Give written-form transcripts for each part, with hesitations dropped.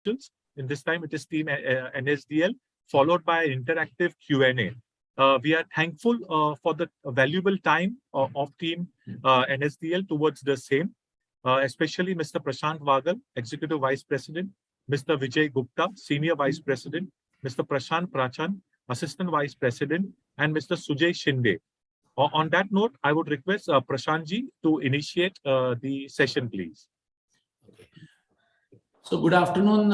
questions. In this time, it is Team NSDL, followed by interactive Q&A. We are thankful for the valuable time of Team NSDL towards the same, especially Mr. Prashant Vagal, Executive Vice President, Mr. Vijay Gupta, Senior Vice President, Mr. Prashant Prachan, Assistant Vice President, and Mr. Sujay Shinde. On that note, I would request Prashantji to initiate the session, please. So good afternoon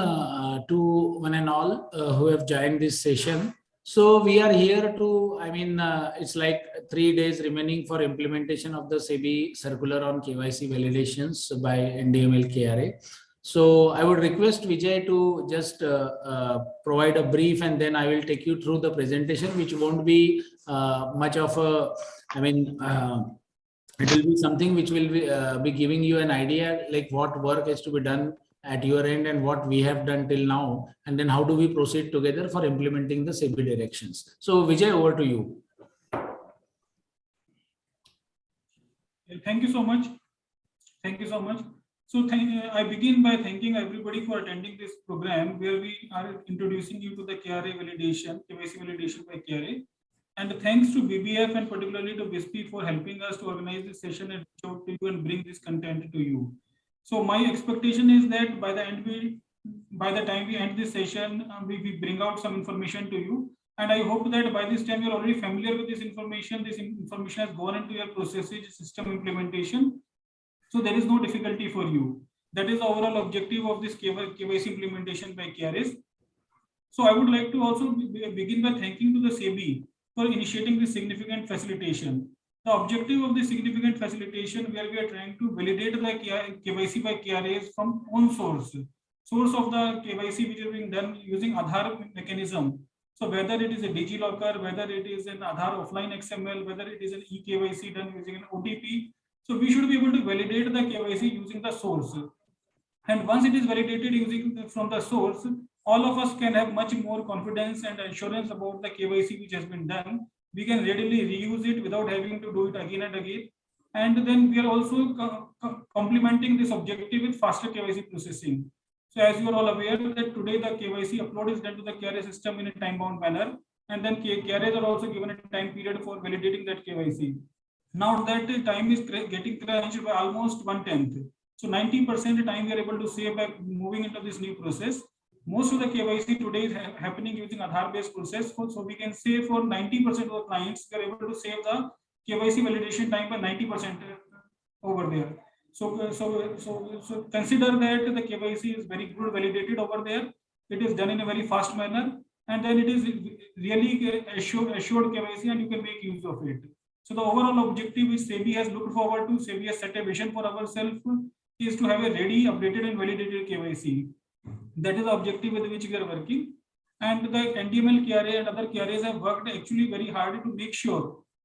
to one and all who have joined this session. So we are here to, it's like 3 days remaining for implementation of the SEBI circular on KYC validations by NDML KRA. So I would request Vijay to just provide a brief, and then I will take you through the presentation, which won't be much of a, it will be something which will be giving you an idea like what work has to be done at your end and what we have done till now, and then how do we proceed together for implementing the SEBI directions. So Vijay, over to you. Thank you so much. Thank you so much. So I begin by thanking everybody for attending this program where we are introducing you to the KRA validation, KYC validation by KRA. And thanks to w.e.f and particularly to WISP for helping us to organize this session and reach out to you and bring this content to you. So my expectation is that by the time we end this session, we bring out some information to you. And I hope that by this time you're already familiar with this information. This information has gone into your processes, system implementation. So there is no difficulty for you. That is the overall objective of this KYC implementation by KRAs. So I would like to also begin by thanking to the SEBI for initiating this significant facilitation. The objective of this significant facilitation where we are trying to validate the KYC by KRAs from own source of the KYC which is being done using Aadhaar mechanism. So whether it is a DigiLocker, whether it is an Aadhaar offline XML, whether it is an eKYC done using an OTP. So we should be able to validate the KYC using the source. And once it is validated using from the source, all of us can have much more confidence and assurance about the KYC which has been done. We can readily reuse it without having to do it again and again. And then we are also complementing this objective with faster KYC processing. So as you are all aware that today the KYC upload is done to the KRA system in a time-bound manner. And then KRAs are also given a time period for validating that KYC. Now that time is getting crunched by almost 1/10. So 90% time we are able to save by moving into this new process. Most of the KYC today is happening using Aadhaar-based process. So we can say for 90% of the clients, we are able to save the KYC validation time by 90% over there. So consider that the KYC is very good validated over there. It is done in a very fast manner, and then it is really assured KYC, and you can make use of it. So the overall objective which SEBI has looked forward to, SEBI has set a vision for ourselves, is to have a ready, updated and validated KYC. That is the objective with which we are working. And the NDML KRA and other KRAs have worked actually very hard to make sure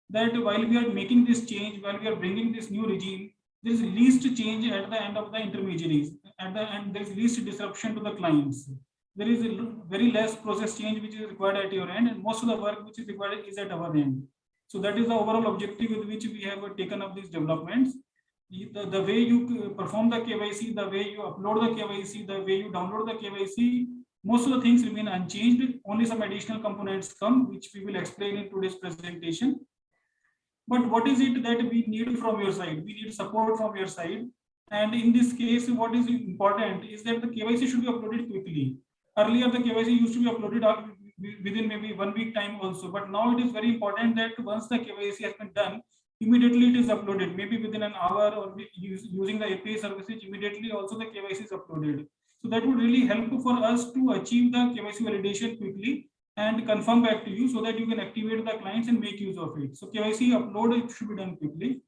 that while we are making this change, while we are bringing this new regime, there is least change at the end of the intermediaries. At the end, there is least disruption to the clients. There is very less process change which is required at your end, and most of the work which is required is at our end. So that is the overall objective with which we have taken up these developments. The way you perform the KYC, the way you upload the KYC, the way you download the KYC, most of the things remain unchanged. Only some additional components come, which we will explain in today's presentation. But what is it that we need from your side? We need support from your side. And in this case, what is important is that the KYC should be uploaded quickly. Earlier, the KYC used to be uploaded within maybe 1 week time also. But now it is very important that once the KYC has been done, immediately it is uploaded, maybe within an hour, or using the API services, immediately also the KYC is uploaded. So that would really help for us to achieve the KYC validation quickly and confirm back to you so that you can activate the clients and make use of it. So KYC upload, it should be done quickly.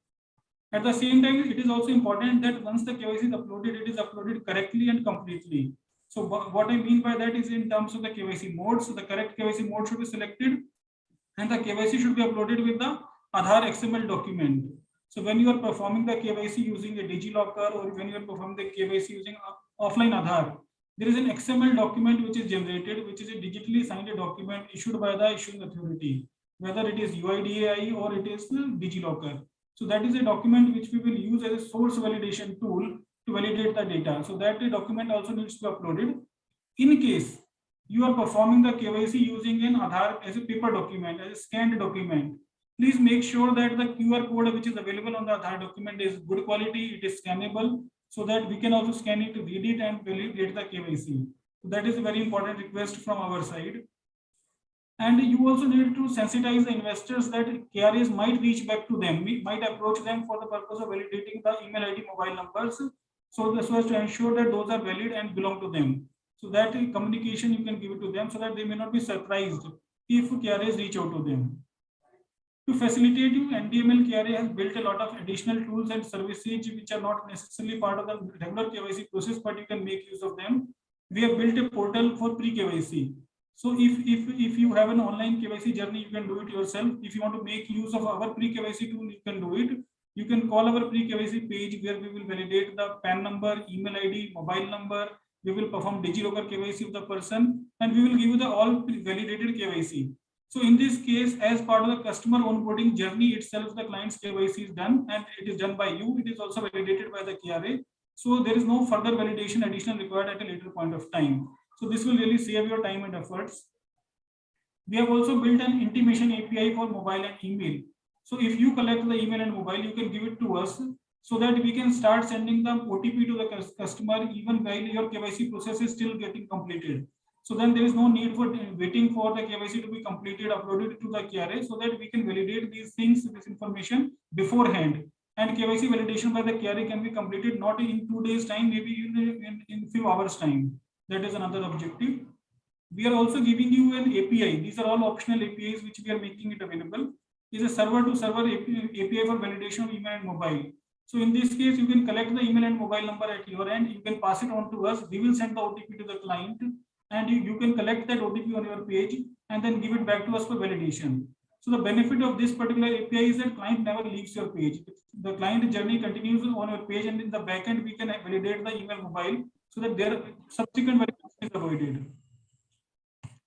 At the same time, it is also important that once the KYC is uploaded, it is uploaded correctly and completely. So what I mean by that is in terms of the KYC mode. So the correct KYC mode should be selected, and the KYC should be uploaded with the Aadhaar XML document. So when you are performing the KYC using a DigiLocker, or when you are performing the KYC using offline Aadhaar, there is an XML document which is generated, which is a digitally signed document issued by the issuing authority, whether it is UIDAI or it is DigiLocker. So that is a document which we will use as a source validation tool to validate the data. So that document also needs to be uploaded. In case you are performing the KYC using an Aadhaar as a paper document, as a scanned document, please make sure that the QR code which is available on the Aadhaar document is good quality, it is scannable, so that we can also scan it, read it, and validate the KYC. So that is a very important request from our side. And you also need to sensitize the investors that KRAs might reach back to them. We might approach them for the purpose of validating the email ID, mobile numbers, so as to ensure that those are valid and belong to them. So that communication you can give it to them so that they may not be surprised if KRAs reach out to them. To facilitate you, NDML KRA has built a lot of additional tools and services which are not necessarily part of the regular KYC process, but you can make use of them. We have built a portal for pre-KYC. So if you have an online KYC journey, you can do it yourself. If you want to make use of our pre-KYC tool, you can do it. You can call our pre-KYC page where we will validate the PAN number, email ID, mobile number. We will perform DigiLocker KYC of the person, and we will give you the all validated KYC. So in this case, as part of the customer onboarding journey itself, the client's KYC is done, and it is done by you. It is also validated by the KRA. So there is no further validation additional required at a later point of time. So this will really save your time and efforts. We have also built an intimation API for mobile and email. So if you collect the email and mobile, you can give it to us so that we can start sending the OTP to the customer even while your KYC process is still getting completed. So then there is no need for waiting for the KYC to be completed, uploaded to the KRA, so that we can validate these things, this information beforehand. And KYC validation by the KRA can be completed not in 2 days time, maybe in few hours time. That is another objective. We are also giving you an API. These are all optional APIs which we are making it available. Is a server-to-server API for validation of email and mobile. So in this case, you can collect the email and mobile number at your end. You can pass it on to us. We will send the OTP to the client, and you can collect that OTP on your page and then give it back to us for validation. So the benefit of this particular API is that client never leaves your page. The client journey continues on your page, and in the backend we can validate the email mobile so that their subsequent validation is avoided.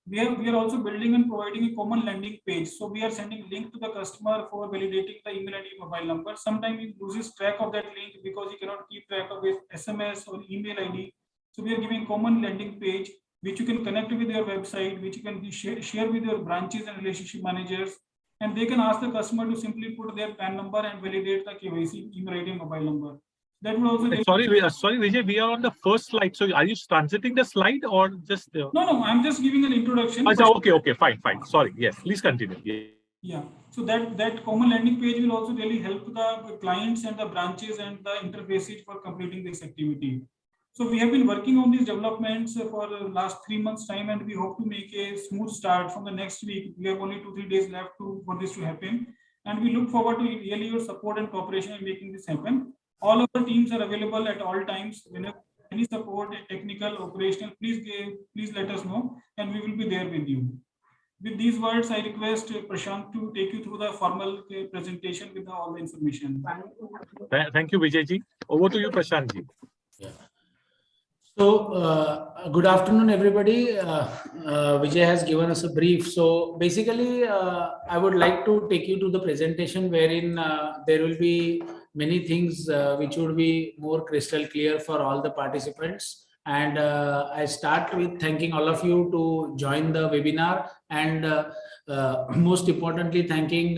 We are also building and providing a common landing page. So we are sending link to the customer for validating the email ID, mobile number. Sometimes he loses track of that link because he cannot keep track of his SMS or email ID. So we are giving common landing page which you can connect with your website, which you can share with your branches and relationship managers, and they can ask the customer to simply put their PAN number and validate the KYC email ID, mobile number. That will also. Sorry, Vijay, we are on the first slide. So are you transiting the slide or just? No, I'm just giving an introduction. Okay, fine. Sorry. Yes, please continue. Yeah. So that common landing page will also really help the clients and the branches and the interfaces for completing this activity. So we have been working on these developments for the last 3 months time, and we hope to make a smooth start from the next week. We have only 2-3 days left for this to happen, and we look forward to really your support and cooperation in making this happen. All of our teams are available at all times. Whenever any support, technical, operational, please let us know, and we will be there with you. With these words, I request Prashant to take you through the formal presentation with all the information. Thank you, Vijay ji. Over to you, Prashant ji. Yeah. So, good afternoon, everybody. Vijay has given us a brief. So, basically, I would like to take you to the presentation wherein there will be many things which would be more crystal clear for all the participants. And I start with thanking all of you to join the webinar, and most importantly, thanking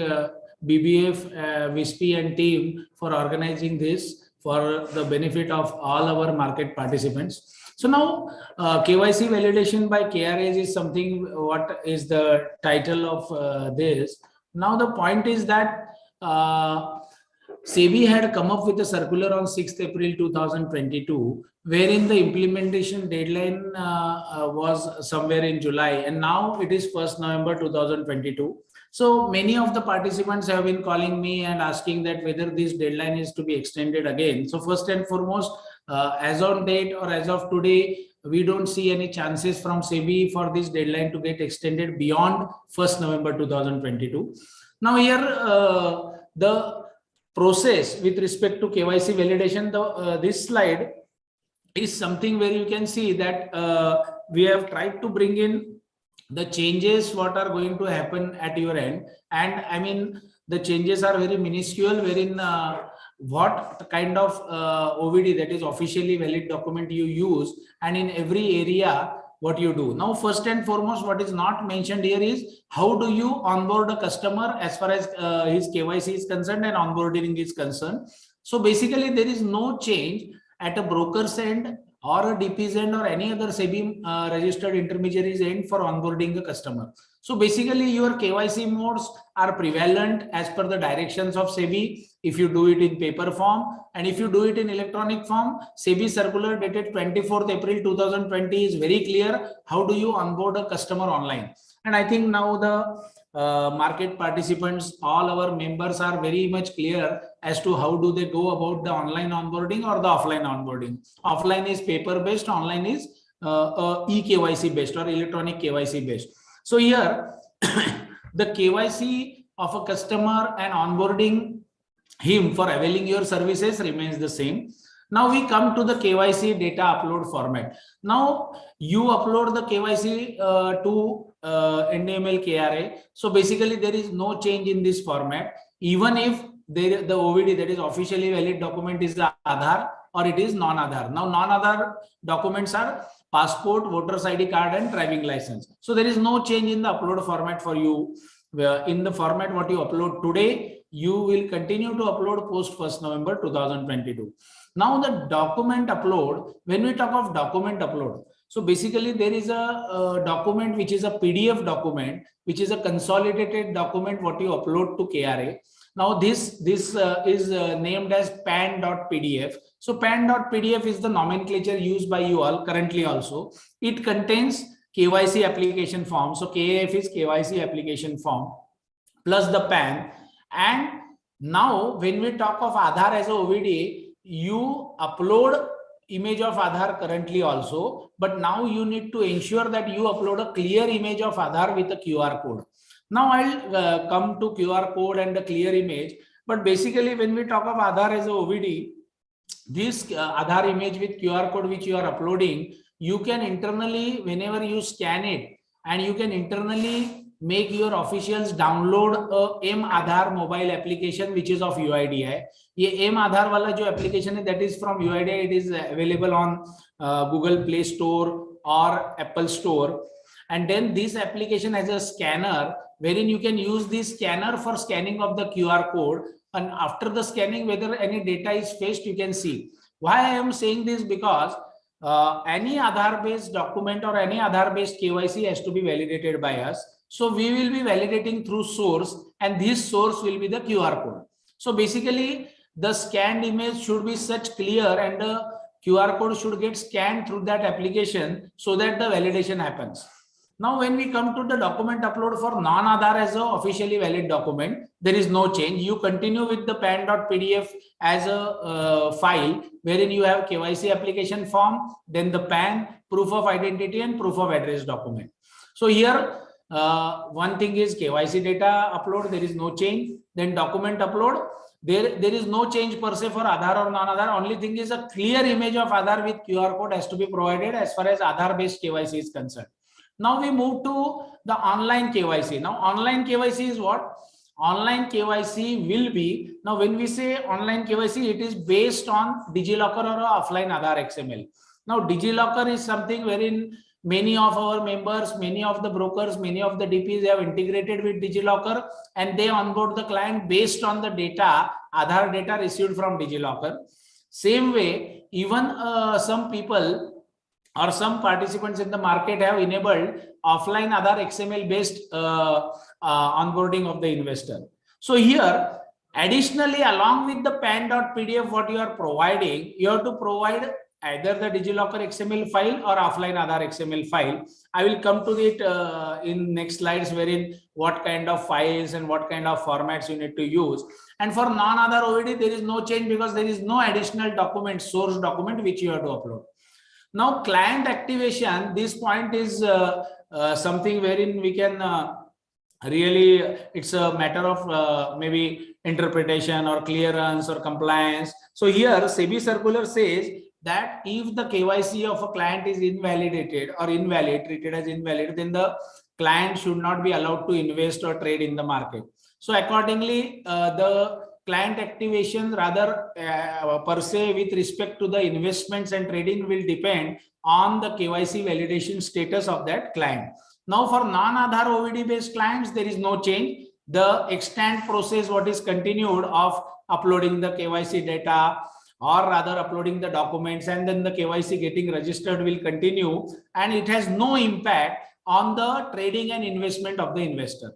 BBF, WISP and team for organizing this for the benefit of all our market participants. So now KYC validation by KRAs is something, what is the title of this. Now the point is that SEBI had come up with a circular on 6th April 2022, wherein the implementation deadline was somewhere in July, and now it is 1st November 2022. So many of the participants have been calling me and asking that whether this deadline is to be extended again. So first and foremost, as on date or as of today, we don't see any chances from SEBI for this deadline to get extended beyond 1st November 2022. Now here, the process with respect to KYC validation, this slide is something where you can see that we have tried to bring in the changes what are going to happen at your end, and I mean the changes are very minuscule, wherein what kind of OVD, that is officially valid document, you use, and in every area what you do. Now, first and foremost, what is not mentioned here is how do you onboard a customer as far as his KYC is concerned and onboarding is concerned. So basically, there is no change at a broker's end or a DP's end or any other SEBI registered intermediaries end for onboarding a customer. So basically, your KYC modes are prevalent as per the directions of SEBI. If you do it in paper form, and if you do it in electronic form, SEBI circular dated 24th April 2020 is very clear. How do you onboard a customer online? And I think now the market participants, all our members are very much clear as to how do they go about the online onboarding or the offline onboarding. Offline is paper based, online is e-KYC based or electronic KYC based. So here the KYC of a customer and onboarding him for availing your services remains the same. Now we come to the KYC data upload format. Now you upload the KYC to NDML KRA. So basically there is no change in this format. Even if the OVD, that is officially valid document, is the Aadhaar or it is non-Aadhaar. Now non-Aadhaar documents are passport, voter's ID card and driving license. So there is no change in the upload format for you. In the format what you upload today, you will continue to upload post 1st November 2022. Now the document upload, when we talk of document upload, so basically there is a document which is a PDF document, which is a consolidated document what you upload to KRA. Now this is named as pan.pdf. So pan.pdf is the nomenclature used by you all currently also. It contains KYC application form. So KAF is KYC application form plus the pan. And now when we talk of Aadhaar as a OVD, you upload image of Aadhaar currently also, but now you need to ensure that you upload a clear image of Aadhaar with a QR code. Now I'll come to QR code and the clear image, but basically when we talk of Aadhaar as a OVD, this Aadhaar image with QR code which you are uploading, you can internally, whenever you scan it, and you can internally make your officials download a M-Aadhaar mobile application which is of UIDAI. Ye M-Aadhaar wala jo application hai, that is from UIDAI. It is available on Google Play Store or Apple Store. And then this application has a scanner wherein you can use this scanner for scanning of the QR code. And after the scanning, whether any data is fetched, you can see. Why I am saying this? Because any Aadhaar based document or any Aadhaar based KYC has to be validated by us. So we will be validating through source, and this source will be the QR code. So basically the scanned image should be such clear and the QR code should get scanned through that application so that the validation happens. Now when we come to the document upload for non-Aadhaar as a officially valid document, there is no change. You continue with the pan.pdf as a file wherein you have KYC application form, then the PAN, proof of identity and proof of address document. So here one thing is KYC data upload, there is no change. Then document upload, there is no change per se for Aadhaar or non-Aadhaar. Only thing is a clear image of Aadhaar with QR code has to be provided as far as Aadhaar based KYC is concerned. Now we move to the online KYC. Now online KYC is what? Online KYC will be, now when we say online KYC, it is based on DigiLocker or offline Aadhaar XML. Now DigiLocker is something wherein many of our members, many of the brokers, many of the DPs have integrated with DigiLocker and they onboard the client based on the data, Aadhaar data received from DigiLocker. Same way, even some people or some participants in the market have enabled offline Aadhaar XML based onboarding of the investor. So here, additionally, along with the pan.pdf, what you are providing, you have to provide either the DigiLocker XML file or offline Aadhaar XML file. I will come to it in next slides wherein what kind of files and what kind of formats you need to use. And for non-Aadhaar OVD, there is no change because there is no additional document, source document, which you have to upload. Now, client activation, this point is something wherein we can really, it's a matter of maybe interpretation or clearance or compliance. So here, SEBI circular says that if the KYC of a client is invalidated or invalid, treated as invalid, then the client should not be allowed to invest or trade in the market. So accordingly, the client activation rather per se with respect to the investments and trading will depend on the KYC validation status of that client. Now for non-Aadhaar OVD based clients, there is no change. The extant process what is continued of uploading the KYC data or rather uploading the documents and then the KYC getting registered will continue, and it has no impact on the trading and investment of the investor.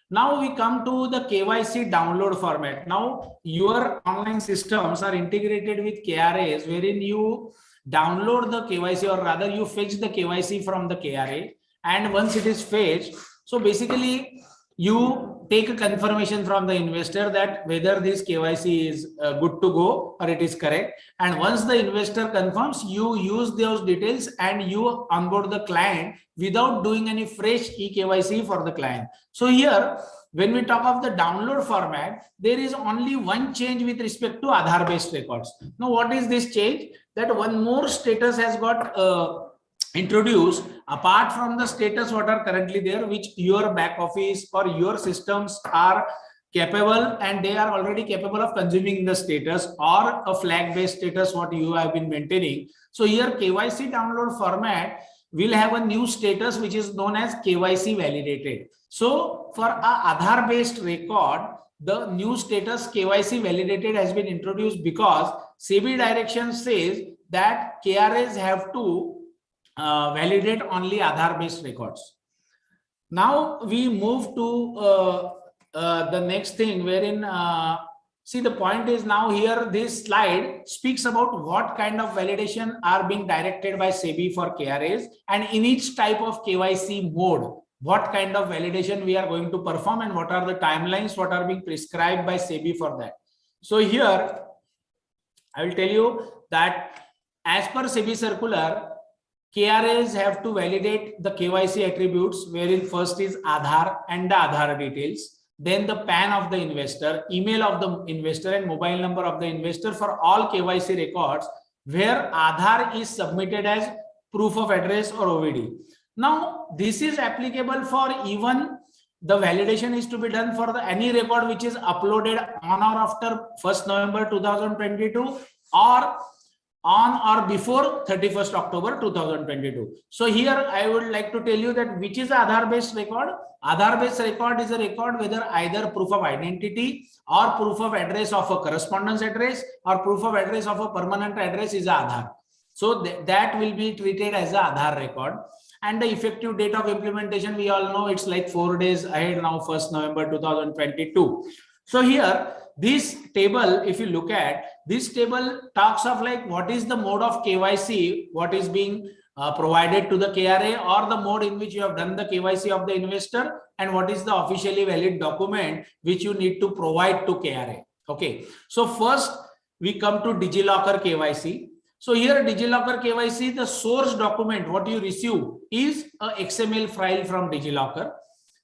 Now we come to the KYC download format. Now your online systems are integrated with KRAs wherein you download the KYC or rather you fetch the KYC from the KRA, and once it is fetched, so basically you take a confirmation from the investor that whether this KYC is good to go or it is correct, and once the investor confirms, you use those details and you onboard the client without doing any fresh eKYC for the client. So here when we talk of the download format, there is only one change with respect to Aadhaar based records. Now what is this change? That one more status has got introduced apart from the status what are currently there, which your back office or your systems are capable and they are already capable of consuming the status, or a flag based status what you have been maintaining. So here KYC download format will have a new status which is known as KYC validated. So for a Aadhaar based record, the new status KYC validated has been introduced because SEBI direction says that KRAs have to validate only Aadhaar based records. Now we move to the next thing wherein see the point is now here this slide speaks about what kind of validation are being directed by SEBI for KRAs, and in each type of KYC mode what kind of validation we are going to perform and what are the timelines what are being prescribed by SEBI for that. So here I will tell you that as per SEBI circular, KRAs have to validate the KYC attributes wherein first is Aadhaar and the Aadhaar details, then the PAN of the investor, email of the investor and mobile number of the investor for all KYC records where Aadhaar is submitted as proof of address or OVD. Now this is applicable for even the validation is to be done for the any record which is uploaded on or after 1st November 2022 or on or before 31st October 2022. So here I would like to tell you that which is Aadhaar based record. Aadhaar based record is a record whether either proof of identity or proof of address of a correspondence address or proof of address of a permanent address is Aadhaar. So that will be treated as a Aadhaar record. And the effective date of implementation, we all know it's like 4 days ahead now, 1st November 2022. So here this table, if you look at this table, talks of like what is the mode of KYC, what is being provided to the KRA, or the mode in which you have done the KYC of the investor, and what is the officially valid document which you need to provide to KRA. Okay, so first we come to DigiLocker KYC. So here DigiLocker KYC, the source document what you receive is a XML file from DigiLocker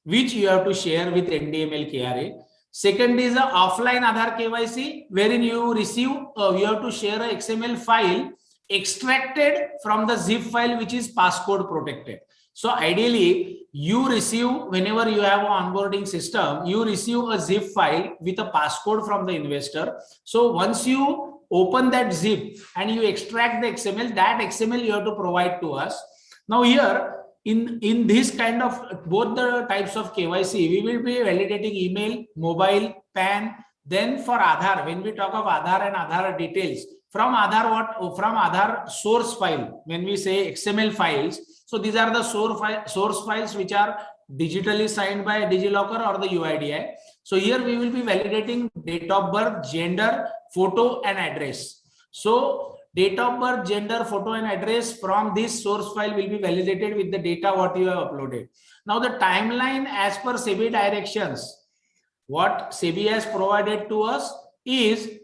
which you have to share with NDML KRA. Second is a offline Aadhaar KYC wherein you receive, you have to share a XML file extracted from the zip file which is passcode protected. So ideally you receive, whenever you have an onboarding system, you receive a zip file with a passcode from the investor. So once you open that zip and you extract the XML, that XML you have to provide to us. Now here in this kind of both the types of KYC, we will be validating email, mobile, PAN. Then for Aadhaar, when we talk of Aadhaar and Aadhaar details, from Aadhaar from Aadhaar source file, when we say XML files, so these are the source files which are digitally signed by DigiLocker or the UIDI. So here we will be validating date of birth, gender, photo and address. So date of birth, gender, photo and address from this source file will be validated with the data what you have uploaded. Now the timeline as per SEBI directions, what SEBI has provided to us is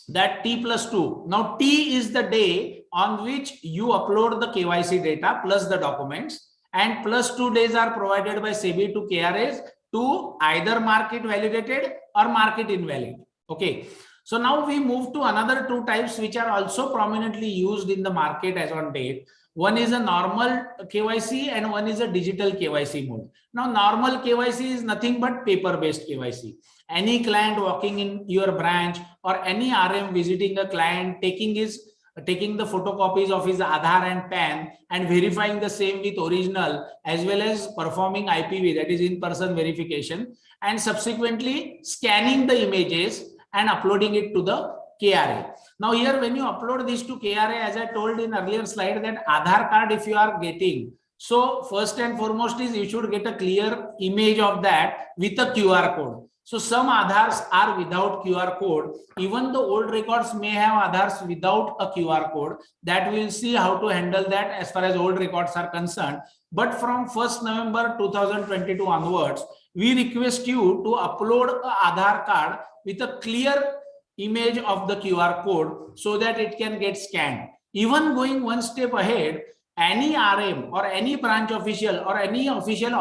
that T+2. Now T is the day on which you upload the KYC data plus the documents, and +2 days are provided by SEBI to KRAs to either mark it validated or mark it invalid. Okay. So now we move to another two types which are also prominently used in the market as on date. One is a normal KYC and one is a digital KYC mode. Now, normal KYC is nothing but paper-based KYC. Any client walking in your branch or any RM visiting a client, taking the photocopies of his Aadhaar and PAN and verifying the same with original, as well as performing IPV, that is in-person verification, and subsequently scanning the images and uploading it to the KRA. Now here, when you upload this to KRA, as I told in earlier slide, that Aadhaar card, if you are getting, so first and foremost is you should get a clear image of that with a QR code. So some Aadhars are without QR code. Even the old records may have Aadhars without a QR code. That we'll see how to handle that as far as old records are concerned. But from 1st November 2022 onwards, we request you to upload an Aadhaar card with a clear image of the QR code so that it can get scanned. Even going one step ahead, any RM or any branch official or any official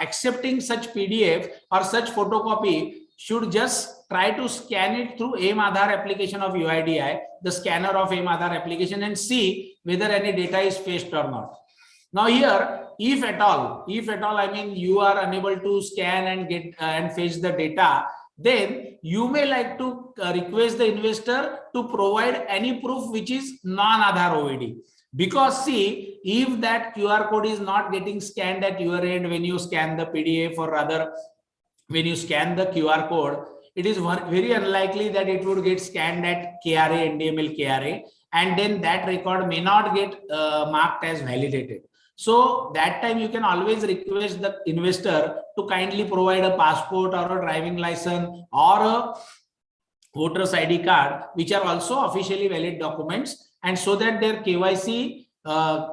accepting such PDF or such photocopy should just try to scan it through AIM Aadhaar application of UIDAI, the scanner of AIM Aadhaar application, and see whether any data is fetched or not. Now here, if at all, I mean, you are unable to scan and get and fetch the data, then you may like to request the investor to provide any proof which is non-Aadhaar OVD. Because see, if that QR code is not getting scanned at your end when you scan the PDF, or rather when you scan the QR code, it is very unlikely that it would get scanned at KRA, NDML KRA, and then that record may not get marked as validated. So that time you can always request the investor to kindly provide a passport or a driving license or a voter's ID card, which are also officially valid documents, and so that their KYC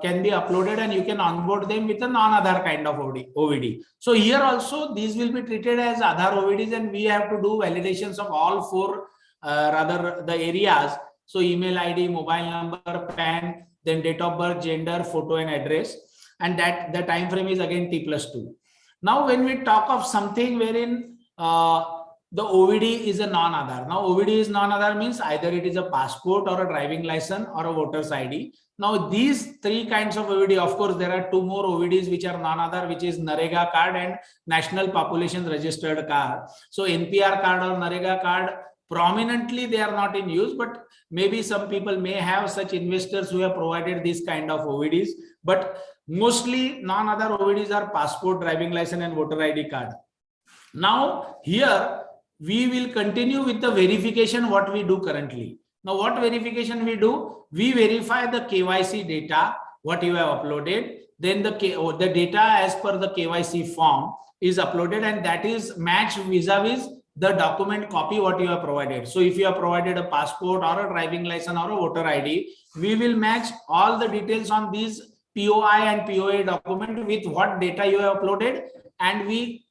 can be uploaded and you can onboard them with a non-Aadhaar kind of OVD. So here also these will be treated as Aadhaar OVDs, and we have to do validations of all four rather the areas. So email ID, mobile number, PAN, then date of birth, gender, photo and address, and that the time frame is again T+2. Now when we talk of something wherein the OVD is a non-Aadhaar. Now OVD is non-Aadhaar means either it is a passport or a driving license or a voter's ID. Now these three kinds of OVD, of course there are two more OVDs which are non-Aadhaar, which is NREGA card and National Population Registered card. So NPR card or NREGA card, prominently they are not in use, but maybe some people may have such investors who have provided these kind of OVDs, but mostly non-Aadhaar OVDs are passport, driving license and voter ID card. Now here we will continue with the verification what we do currently. Now what verification we do? We verify the KYC data, what you have uploaded, then the data as per the KYC form is uploaded, and that is matched vis-a-vis the document copy what you have provided. So if you have provided a passport or a driving license or a voter ID, we will match all the details on these POI and POA document with what data you have uploaded, and we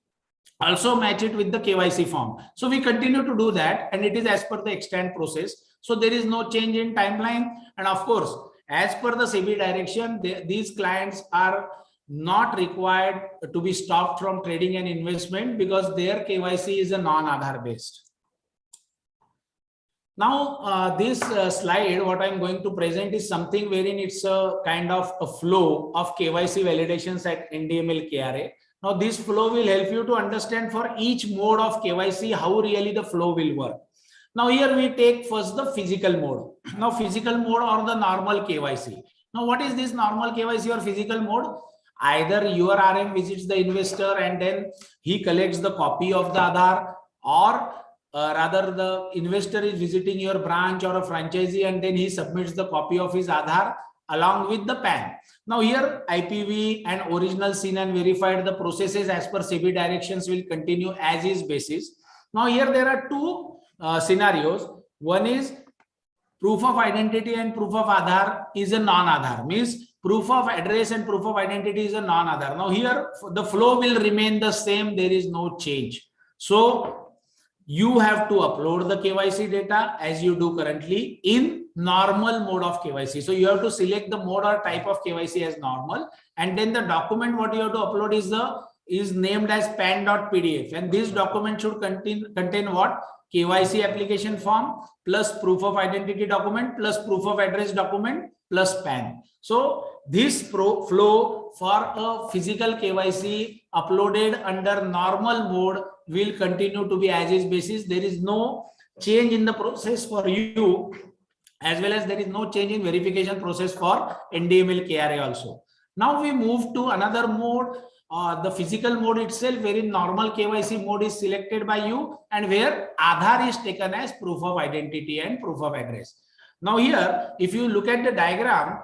also match it with the KYC form. So we continue to do that, and it is as per the extant process. So there is no change in timeline. And of course, as per the SEBI direction, these clients are not required to be stopped from trading and investment because their KYC is a non-Aadhaar based. Now, this slide, what I'm going to present is something wherein it's a kind of a flow of KYC validations at NDML KRA. Now, this flow will help you to understand for each mode of KYC how really the flow will work. Now, here we take first the physical mode. Now, physical mode or the normal KYC. Now, what is this normal KYC or physical mode? Either your RM visits the investor and then he collects the copy of the Aadhaar, or rather the investor is visiting your branch or a franchisee and then he submits the copy of his Aadhaar along with the PAN. Now here IPV and original seen and verified, the processes as per SEBI directions will continue as is basis. Now here there are two scenarios. One is proof of identity and proof of Aadhaar is a non-Aadhaar, means proof of address and proof of identity is a non-Aadhaar. Now here the flow will remain the same, there is no change. So you have to upload the KYC data as you do currently in normal mode of KYC. So you have to select the mode or type of KYC as normal, and then the document what you have to upload is named as pan.pdf, and this document should contain what? KYC application form plus proof of identity document plus proof of address document plus PAN. So this flow for a physical KYC uploaded under normal mode will continue to be as is basis. There is no change in the process for you, as well as there is no change in verification process for NDML KRA also. Now we move to another mode, the physical mode itself, wherein normal KYC mode is selected by you and where Aadhaar is taken as proof of identity and proof of address. Now here, if you look at the diagram,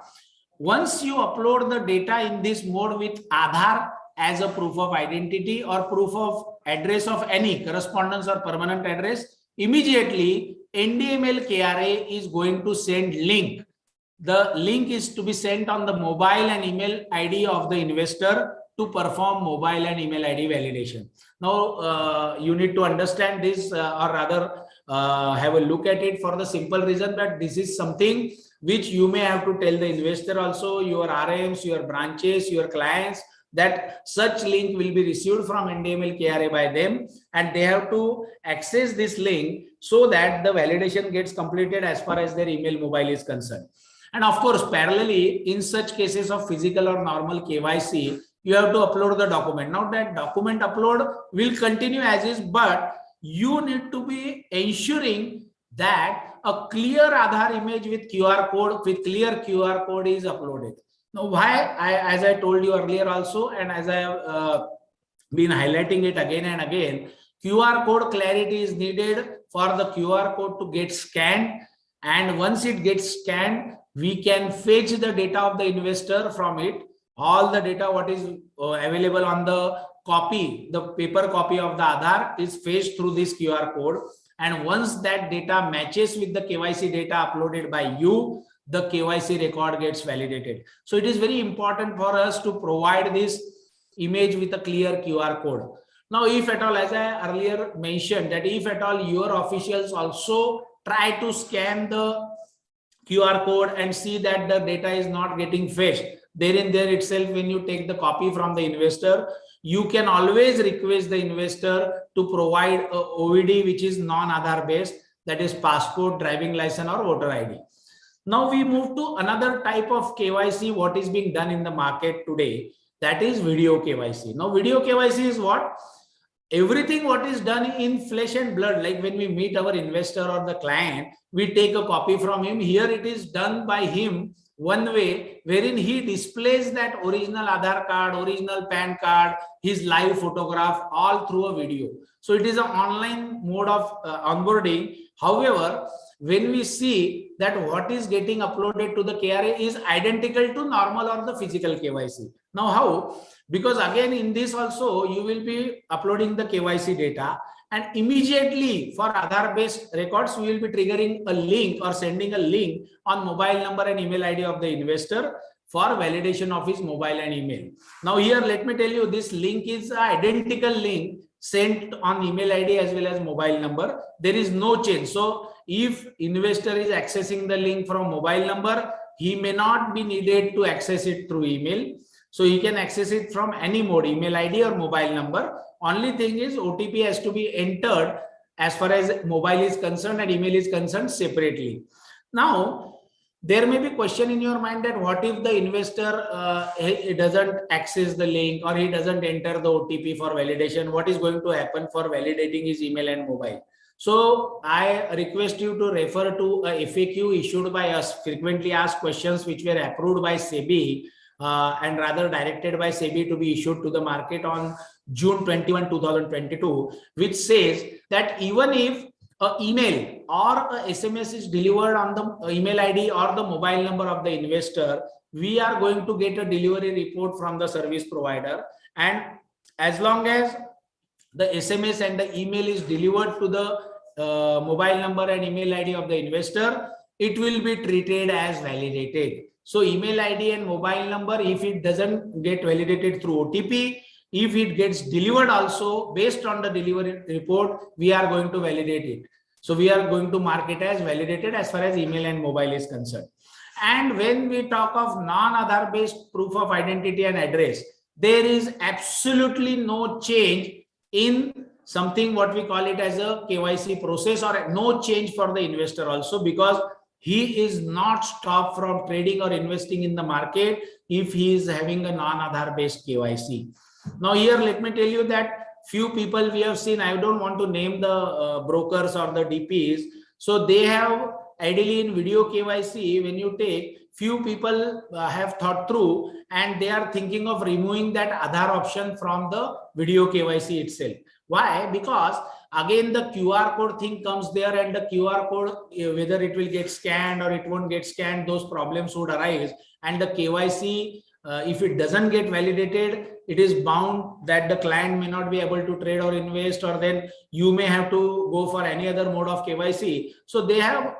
once you upload the data in this mode with Aadhaar as a proof of identity or proof of address of any correspondence or permanent address, immediately NDML KRA is going to send link. The link is to be sent on the mobile and email ID of the investor to perform mobile and email ID validation. Now, you need to understand this or rather have a look at it for the simple reason that this is something which you may have to tell the investor also, your RMs, your branches, your clients, that such link will be received from NDML KRA by them and they have to access this link so that the validation gets completed as far as their email mobile is concerned. And of course, parallelly, in such cases of physical or normal KYC, you have to upload the document. Now that document upload will continue as is, but you need to be ensuring that a clear Aadhaar image with QR code, with clear QR code is uploaded. Now, why? As I told you earlier also, and as I have been highlighting it again and again, QR code clarity is needed for the QR code to get scanned. And once it gets scanned, we can fetch the data of the investor from it. All the data what is available on the copy, the paper copy of the Aadhaar is fetched through this QR code. And once that data matches with the KYC data uploaded by you, the KYC record gets validated. So it is very important for us to provide this image with a clear QR code. Now, if at all, as I earlier mentioned, that if at all your officials also try to scan the QR code and see that the data is not getting fetched, there itself, when you take the copy from the investor, you can always request the investor to provide a OVD which is non-Aadhaar based, that is passport, driving license or voter ID. Now we move to another type of KYC what is being done in the market today, that is video KYC. Now video KYC is what? Everything what is done in flesh and blood, like when we meet our investor or the client, we take a copy from him. Here it is done by him one way, wherein he displays that original Aadhaar card, original PAN card, his live photograph, all through a video. So it is an online mode of onboarding. However, when we see that what is getting uploaded to the KRA is identical to normal or the physical KYC. Now how? Because again in this also you will be uploading the KYC data, and immediately for Aadhaar based records we will be triggering a link or sending a link on mobile number and email ID of the investor for validation of his mobile and email. Now here let me tell you, this link is an identical link sent on email ID as well as mobile number. There is no change. So if investor is accessing the link from mobile number, he may not be needed to access it through email. So he can access it from any mode, email ID or mobile number. Only thing is OTP has to be entered as far as mobile is concerned and email is concerned separately. Now, there may be a question in your mind that what if the investor he doesn't access the link or he doesn't enter the OTP for validation? What is going to happen for validating his email and mobile? So I request you to refer to a FAQ issued by us, frequently asked questions which were approved by SEBI and rather directed by SEBI to be issued to the market on June 21, 2022, which says that even if an email or a SMS is delivered on the email ID or the mobile number of the investor, we are going to get a delivery report from the service provider. And as long as the SMS and the email is delivered to the mobile number and email ID of the investor, it will be treated as validated. So email ID and mobile number, if it doesn't get validated through OTP, if it gets delivered also based on the delivery report, we are going to validate it. So we are going to mark it as validated as far as email and mobile is concerned. And when we talk of non-Aadhaar based proof of identity and address, there is absolutely no change in something what we call it as a KYC process, or no change for the investor also, because he is not stopped from trading or investing in the market if he is having a non-Aadhaar based KYC. Now here, let me tell you that few people we have seen, I don't want to name the brokers or the DPs. So they have ideally in video KYC, when you take, few people have thought through and they are thinking of removing that Aadhaar option from the video KYC itself. Why? Because again, the QR code thing comes there, and the QR code, whether it will get scanned or it won't get scanned, those problems would arise. And the KYC, if it doesn't get validated, it is bound that the client may not be able to trade or invest, or then you may have to go for any other mode of KYC. So they have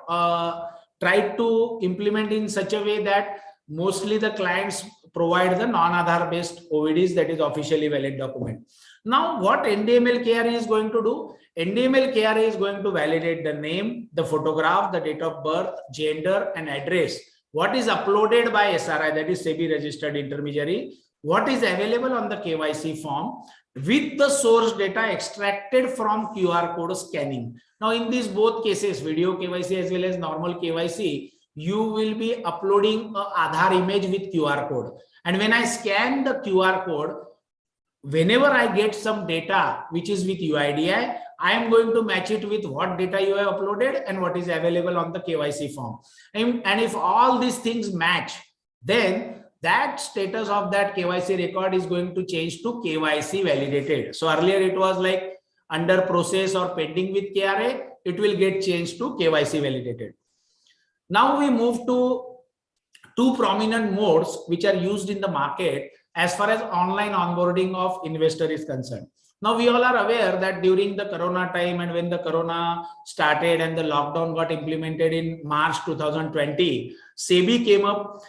tried to implement in such a way that mostly the clients provide the non-Aadhaar based OVDs, that is officially valid document. Now, what NDML KRA is going to do? NDML KRA is going to validate the name, the photograph, the date of birth, gender, and address. What is uploaded by SRI, that is SEBI registered intermediary, what is available on the KYC form with the source data extracted from QR code scanning. Now, in these both cases, video KYC as well as normal KYC, you will be uploading an Aadhaar image with QR code. And when I scan the QR code, whenever I get some data which is with UIDI, I am going to match it with what data you have uploaded and what is available on the KYC form. And if all these things match, then that status of that KYC record is going to change to KYC validated. So earlier it was like under process or pending with KRA, it will get changed to KYC validated. Now we move to two prominent modes which are used in the market as far as online onboarding of investor is concerned. Now we all are aware that during the Corona time, and when the Corona started and the lockdown got implemented in March 2020, SEBI came up,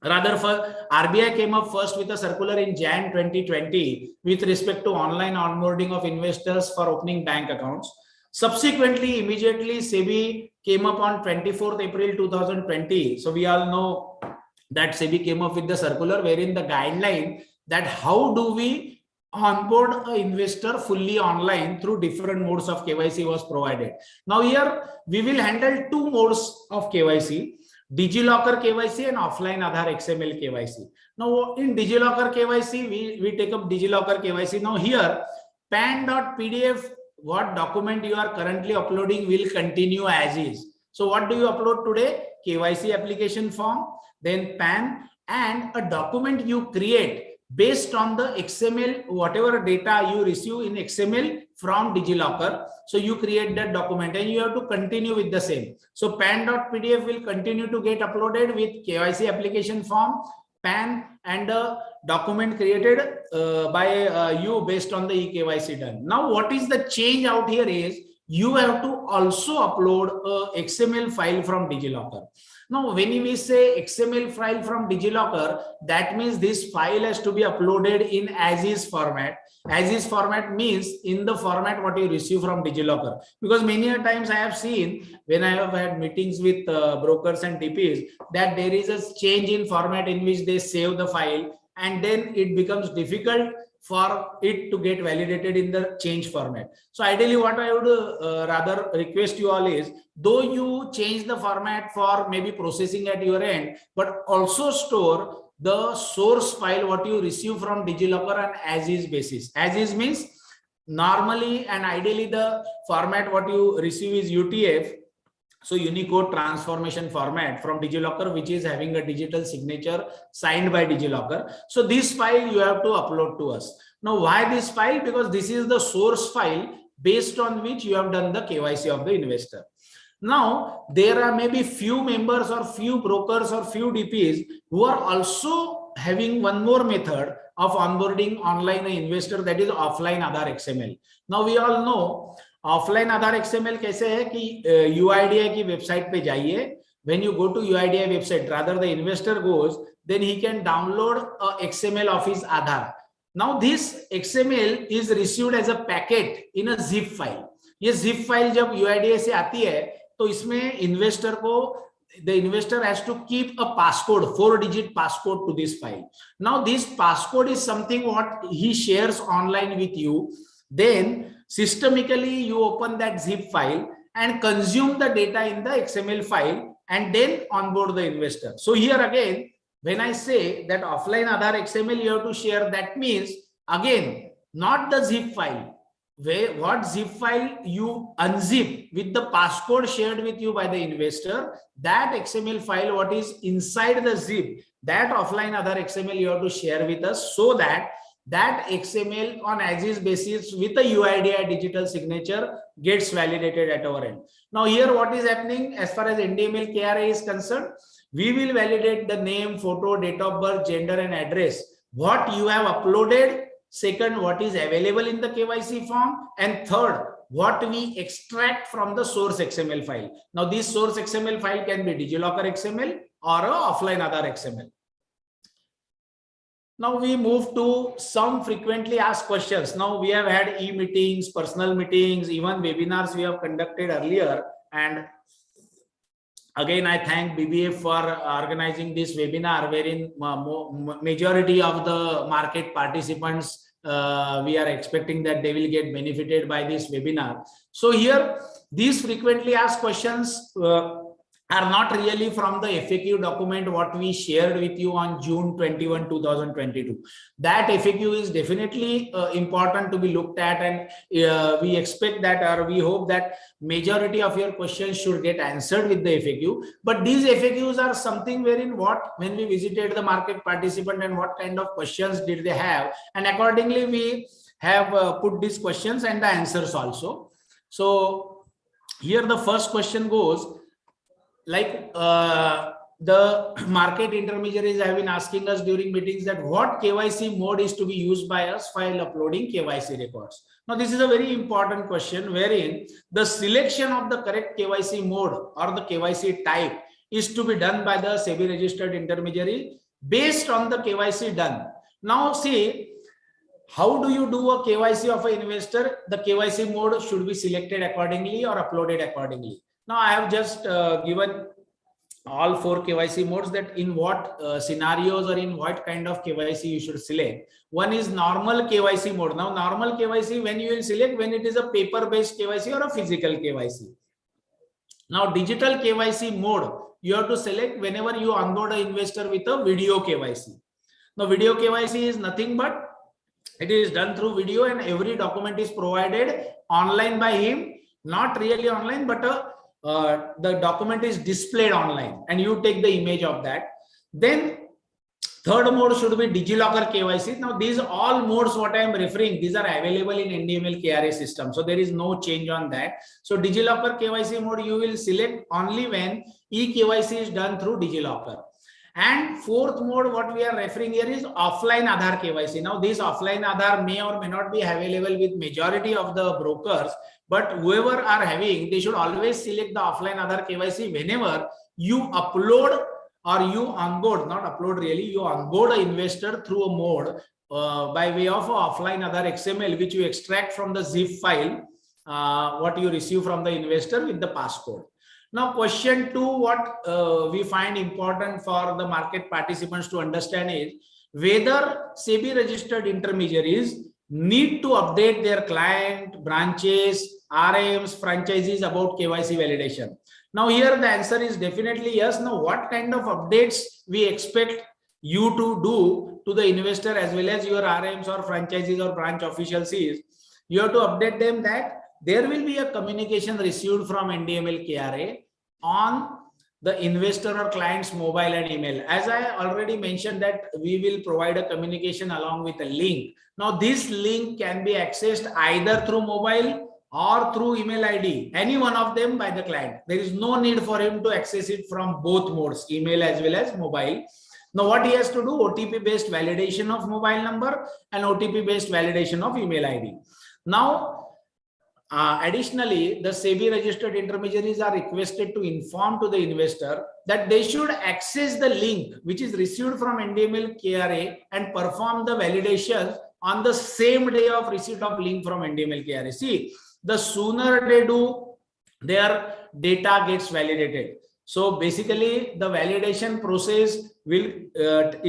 rather RBI came up first with a circular in Jan 2020 with respect to online onboarding of investors for opening bank accounts. Subsequently, immediately SEBI came up on 24th April 2020. So we all know that SEBI came up with the circular wherein the guideline that how do we onboard an investor fully online through different modes of KYC was provided. Now here we will handle two modes of KYC, DigiLocker KYC and offline Aadhaar XML KYC. Now in DigiLocker KYC, we take up DigiLocker KYC. Now here pan.pdf, what document you are currently uploading will continue as is. So what do you upload today? KYC application form, then PAN, and a document you create based on the XML, whatever data you receive in XML from DigiLocker. So you create that document and you have to continue with the same. So pan.pdf will continue to get uploaded with KYC application form, PAN, and a document created by you based on the eKYC done. Now, what is the change out here is you have to also upload a XML file from DigiLocker. Now, when we say XML file from DigiLocker, that means this file has to be uploaded in as-is format. As-is format means in the format what you receive from DigiLocker. Because many a times I have seen when I have had meetings with brokers and DPs that there is a change in format in which they save the file, and then it becomes difficult for it to get validated in the change format. So ideally what I would rather request you all is, though you change the format for maybe processing at your end, but also store the source file what you receive from DigiLocker on as-is basis. As-is means normally and ideally the format what you receive is UTF, so Unicode transformation format from DigiLocker, which is having a digital signature signed by DigiLocker. So this file you have to upload to us. Now, why this file? Because this is the source file based on which you have done the KYC of the investor. Now, there are maybe few members or few brokers or few DPs who are also having one more method of onboarding online an investor, that is offline Aadhaar XML. Now, we all know offline Aadhaar XML कैसे है कि UIDI की website पे जाइए. When you go to UIDI website, rather the investor goes, then he can download a XML of his Aadhaar. Now this XML is received as a packet in a zip file. ये zip file जब UIDI से आती है तो इसमें investor को, the investor has to keep a passcode, 4-digit passcode to this file. Now this passcode is something what he shares online with you. Then systemically you open that zip file and consume the data in the XML file and then onboard the investor. So here again, when I say that offline Aadhaar XML you have to share, that means again, not the zip file. What zip file you unzip with the passcode shared with you by the investor, that XML file, what is inside the zip, that offline Aadhaar XML you have to share with us, so that that XML on as-is basis with a UID digital signature gets validated at our end. Now here what is happening as far as NDML KRA is concerned, we will validate the name, photo, date of birth, gender and address, what you have uploaded. Second, what is available in the KYC form, and third, what we extract from the source XML file. Now this source XML file can be DigiLocker XML or a offline Aadhaar XML. Now we move to some frequently asked questions. Now we have had e-meetings, personal meetings, even webinars we have conducted earlier. And again, I thank w.e.f for organizing this webinar, wherein majority of the market participants, we are expecting that they will get benefited by this webinar. So here, these frequently asked questions are not really from the FAQ document what we shared with you on June 21, 2022. That FAQ is definitely important to be looked at, and we expect that, or we hope that majority of your questions should get answered with the FAQ. But these FAQs are something wherein when we visited the market participant and what kind of questions did they have, and accordingly we have put these questions and the answers also. So here the first question goes, like the market intermediaries have been asking us during meetings that what KYC mode is to be used by us while uploading KYC records. Now this is a very important question, wherein the selection of the correct KYC mode or the KYC type is to be done by the SEBI registered intermediary based on the KYC done. Now see, how do you do a KYC of an investor? The KYC mode should be selected accordingly or uploaded accordingly. Now I have just given all 4 KYC modes, that in what scenarios or in what kind of KYC you should select. One is normal KYC mode. Now normal KYC, when you will select when it is a paper based KYC or a physical KYC. Now digital KYC mode you have to select whenever you onboard an investor with a video KYC. Now video KYC is nothing but it is done through video, and every document is provided online by him, not really online, but the document is displayed online and you take the image of that. Then third mode should be DigiLocker KYC. Now these all modes what I am referring, these are available in NDML KRA system, so there is no change on that. So DigiLocker KYC mode you will select only when eKYC is done through DigiLocker. And fourth mode what we are referring here is offline Aadhaar KYC. Now this offline Aadhaar may or may not be available with majority of the brokers, but whoever are having, they should always select the offline Aadhaar KYC whenever you upload or you onboard, not upload really, you onboard an investor through a mode by way of offline Aadhaar XML, which you extract from the zip file, what you receive from the investor with the passcode. Now question 2, what we find important for the market participants to understand is whether SEBI registered intermediaries need to update their client, branches, RMs, franchisees about KYC validation. Now here the answer is definitely yes. Now what kind of updates we expect you to do to the investor as well as your RMs or franchisees or branch officials is, you have to update them that there will be a communication received from NDML KRA on the investor or client's mobile and email. As I already mentioned that we will provide a communication along with a link. Now this link can be accessed either through mobile or through email ID, any one of them by the client. There is no need for him to access it from both modes, email as well as mobile. Now what he has to do, OTP based validation of mobile number and OTP based validation of email ID. Now additionally, the SEBI registered intermediaries are requested to inform to the investor that they should access the link which is received from NDML KRA and perform the validations on the same day of receipt of link from NDML KRA. See, the sooner they do, their data gets validated. So basically the validation process will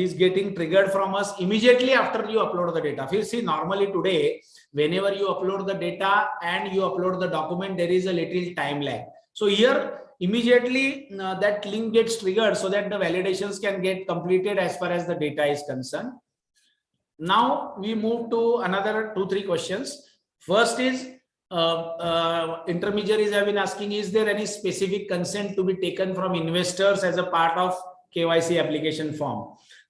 is getting triggered from us immediately after you upload the data. If you see, normally today, whenever you upload the data and you upload the document, there is a little time lag. So here immediately that link gets triggered so that the validations can get completed as far as the data is concerned. Now we move to another 2-3 questions. First is intermediaries have been asking, is there any specific consent to be taken from investors as a part of KYC application form?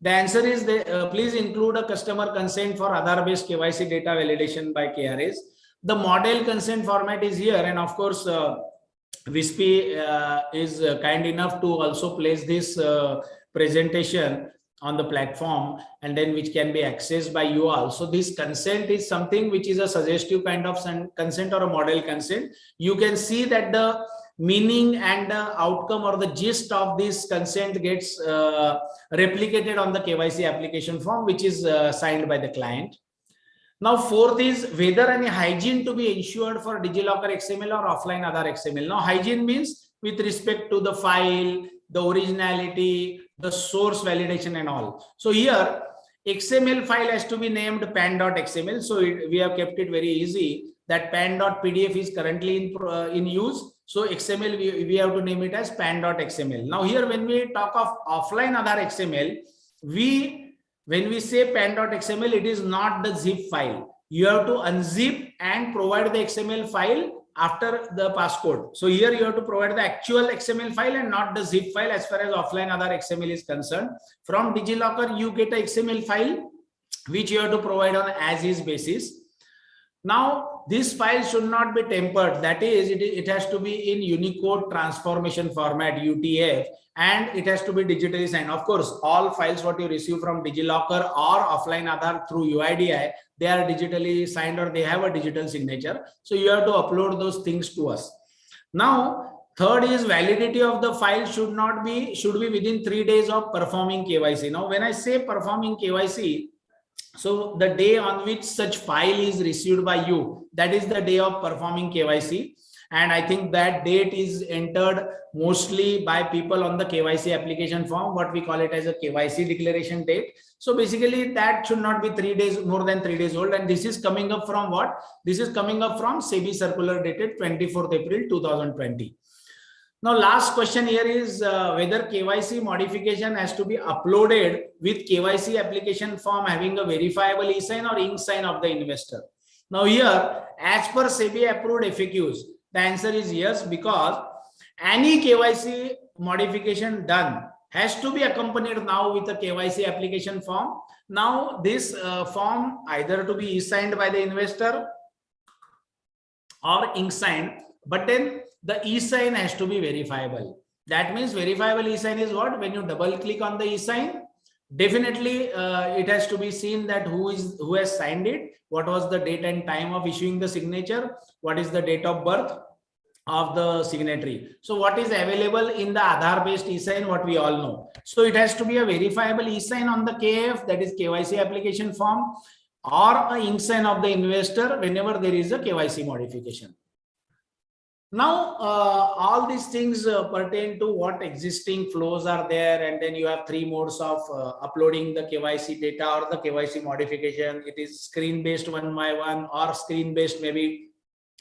The answer is please include a customer consent for Aadhaar-based KYC data validation by KRAs. The model consent format is here, and of course, WISP is kind enough to also place this presentation on the platform, and then which can be accessed by you all. So this consent is something which is a suggestive kind of consent or a model consent. You can see that the meaning and the outcome or the gist of this consent gets replicated on the KYC application form, which is signed by the client. Now, fourth is whether any hygiene to be ensured for DigiLocker XML or offline Aadhaar XML. Now, hygiene means with respect to the file, the originality, the source validation and all. So here, XML file has to be named pan.xml. So we have kept it very easy that pan.pdf is currently in use. So XML, we have to name it as pan.xml. Now here, when we talk of offline Aadhaar XML, when we say pan.xml, it is not the zip file. You have to unzip and provide the XML file after the passcode. So here you have to provide the actual XML file and not the zip file as far as offline Aadhaar XML is concerned. From DigiLocker, you get a XML file which you have to provide on as-is basis. Now, this file should not be tempered. That is, it has to be in Unicode transformation format, UTF, and it has to be digitally signed. Of course, all files what you receive from DigiLocker or offline Aadhaar through UIDI, they are digitally signed or they have a digital signature. So you have to upload those things to us. Now, third is validity of the file should be within 3 days of performing KYC. Now, when I say performing KYC, so the day on which such file is received by you, that is the day of performing KYC. And I think that date is entered mostly by people on the KYC application form, what we call it as a KYC declaration date. So basically that should not be 3 days, more than 3 days old. And this is coming up from what? This is coming up from SEBI circular dated 24th April 2020. Now, last question here is whether KYC modification has to be uploaded with KYC application form having a verifiable e-sign or ink sign of the investor. Now here, as per SEBI approved FAQs, the answer is yes, because any KYC modification done has to be accompanied now with a KYC application form. Now this form either to be e-signed by the investor or ink signed, but then the e-sign has to be verifiable. That means verifiable e-sign is what? When you double click on the e-sign, definitely it has to be seen that who has signed it, what was the date and time of issuing the signature, what is the date of birth of the signatory. So what is available in the Aadhaar based e-sign, what we all know. So it has to be a verifiable e-sign on the KF, that is KYC application form, or a ink sign of the investor whenever there is a KYC modification. Now, all these things pertain to what existing flows are there, and then you have 3 modes of uploading the KYC data or the KYC modification. It is screen-based one by one, or screen-based maybe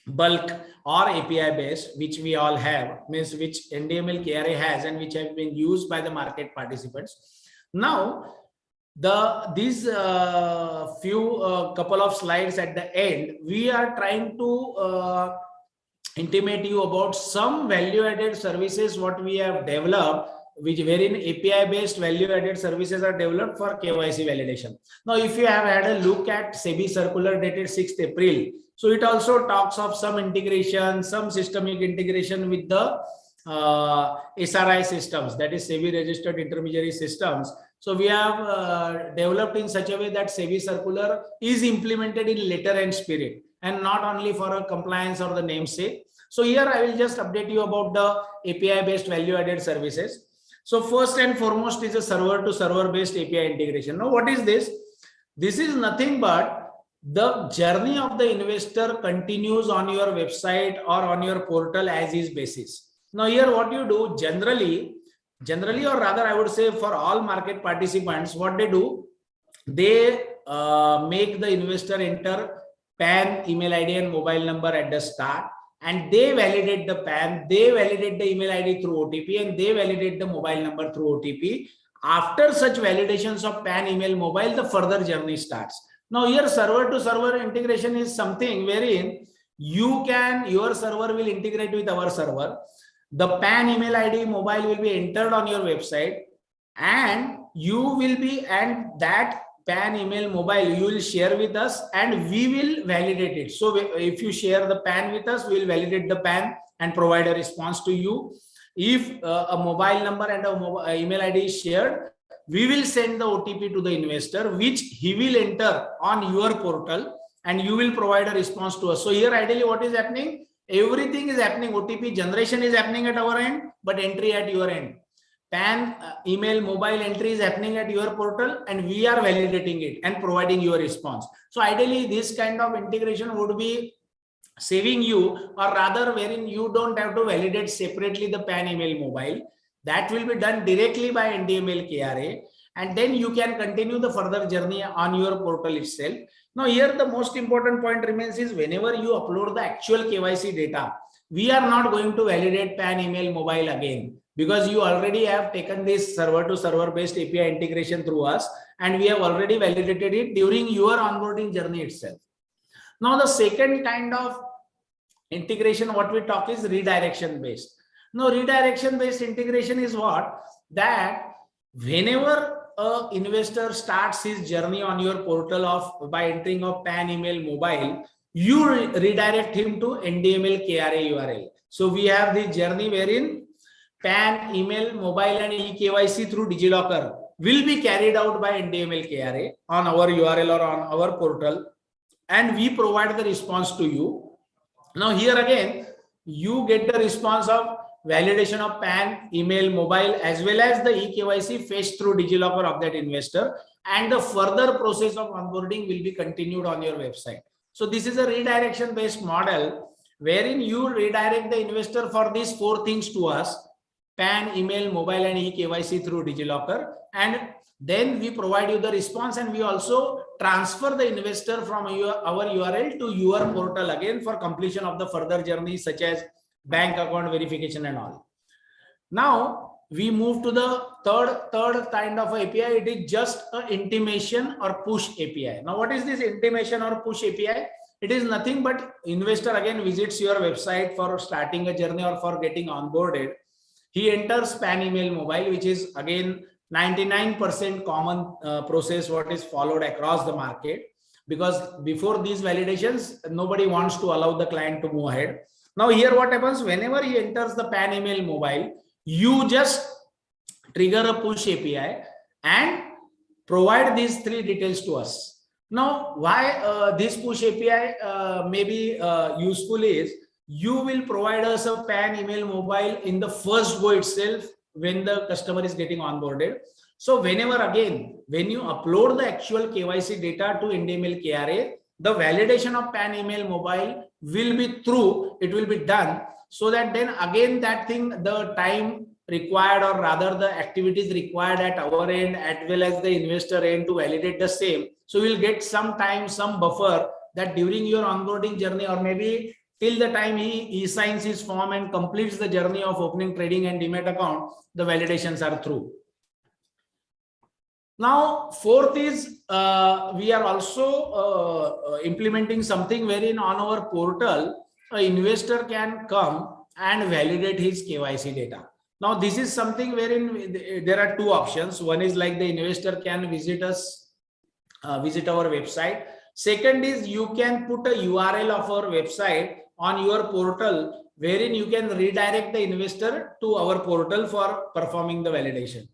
bulk, or API-based, which we all have, means which NDML KRA has and which have been used by the market participants. Now, these few couple of slides at the end, we are trying to intimate you about some value-added services what we have developed, wherein API-based value-added services are developed for KYC validation. Now, if you have had a look at SEBI circular dated 6th April, so it also talks of some integration, some systemic integration with the SRI systems, that is SEBI registered intermediary systems. So we have developed in such a way that SEBI circular is implemented in letter and spirit, and not only for a compliance or the namesake. So here I will just update you about the API-based value-added services. So first and foremost is a server-to-server based API integration. Now, what is this? This is nothing but the journey of the investor continues on your website or on your portal as is basis. Now here what you do generally, or rather I would say for all market participants, what they do, they make the investor enter PAN, email ID and mobile number at the start, and they validate the PAN, they validate the email ID through OTP, and they validate the mobile number through OTP. After such validations of PAN, email, mobile, the further journey starts. Now here server to server integration is something wherein your server will integrate with our server. The PAN, email ID, mobile will be entered on your website, and that PAN, email, mobile you will share with us, and we will validate it. So if you share the PAN with us, we will validate the PAN and provide a response to you. If a mobile number and a email ID is shared, we will send the OTP to the investor, which he will enter on your portal, and you will provide a response to us. So here ideally what is happening? Everything is happening. OTP generation is happening at our end, but entry at your end. PAN, email, mobile entry is happening at your portal, and we are validating it and providing your response. So ideally this kind of integration would be saving you, or rather wherein you don't have to validate separately the PAN, email, mobile. That will be done directly by NDML KRA, and then you can continue the further journey on your portal itself. Now here the most important point remains is whenever you upload the actual KYC data, we are not going to validate PAN, email, mobile again, because you already have taken this server to server based API integration through us, and we have already validated it during your onboarding journey itself. Now the second kind of integration what we talk is redirection based. Now redirection based integration is what? That whenever a investor starts his journey on your portal by entering of PAN, email, mobile, you redirect him to NDML KRA URL. So we have the journey wherein PAN, email, mobile and eKYC through DigiLocker will be carried out by NDML KRA on our URL or on our portal, and we provide the response to you. Now here again, you get the response of validation of PAN, email, mobile, as well as the eKYC fetched through DigiLocker of that investor, and the further process of onboarding will be continued on your website. So this is a redirection based model wherein you redirect the investor for these 4 things to us: PAN, email, mobile and eKYC through DigiLocker, and then we provide you the response, and we also transfer the investor from our URL to your portal again for completion of the further journey such as bank account verification and all. Now we move to the third kind of API. It is just an intimation or push API. Now what is this intimation or push API? It is nothing but investor again visits your website for starting a journey or for getting onboarded. He enters PAN, email, mobile, which is again 99% common process what is followed across the market, because before these validations nobody wants to allow the client to move ahead. Now here what happens, whenever he enters the PAN, email, mobile, you just trigger a push API and provide these 3 details to us. Now why this push API may be useful is you will provide us a PAN, email, mobile in the first go itself when the customer is getting onboarded. So whenever again, when you upload the actual KYC data to NDML KRA, the validation of PAN, email, mobile will be through, it will be done, so that then again that thing, the time required or rather the activities required at our end as well as the investor end to validate the same. So we'll get some time, some buffer that during your onboarding journey or maybe till the time he signs his form and completes the journey of opening trading and demat account, the validations are through. Now, fourth is we are also implementing something wherein on our portal, an investor can come and validate his KYC data. Now, this is something wherein there are 2 options. One is like the investor can visit us, visit our website. Second is you can put a URL of our website on your portal wherein you can redirect the investor to our portal for performing the validation.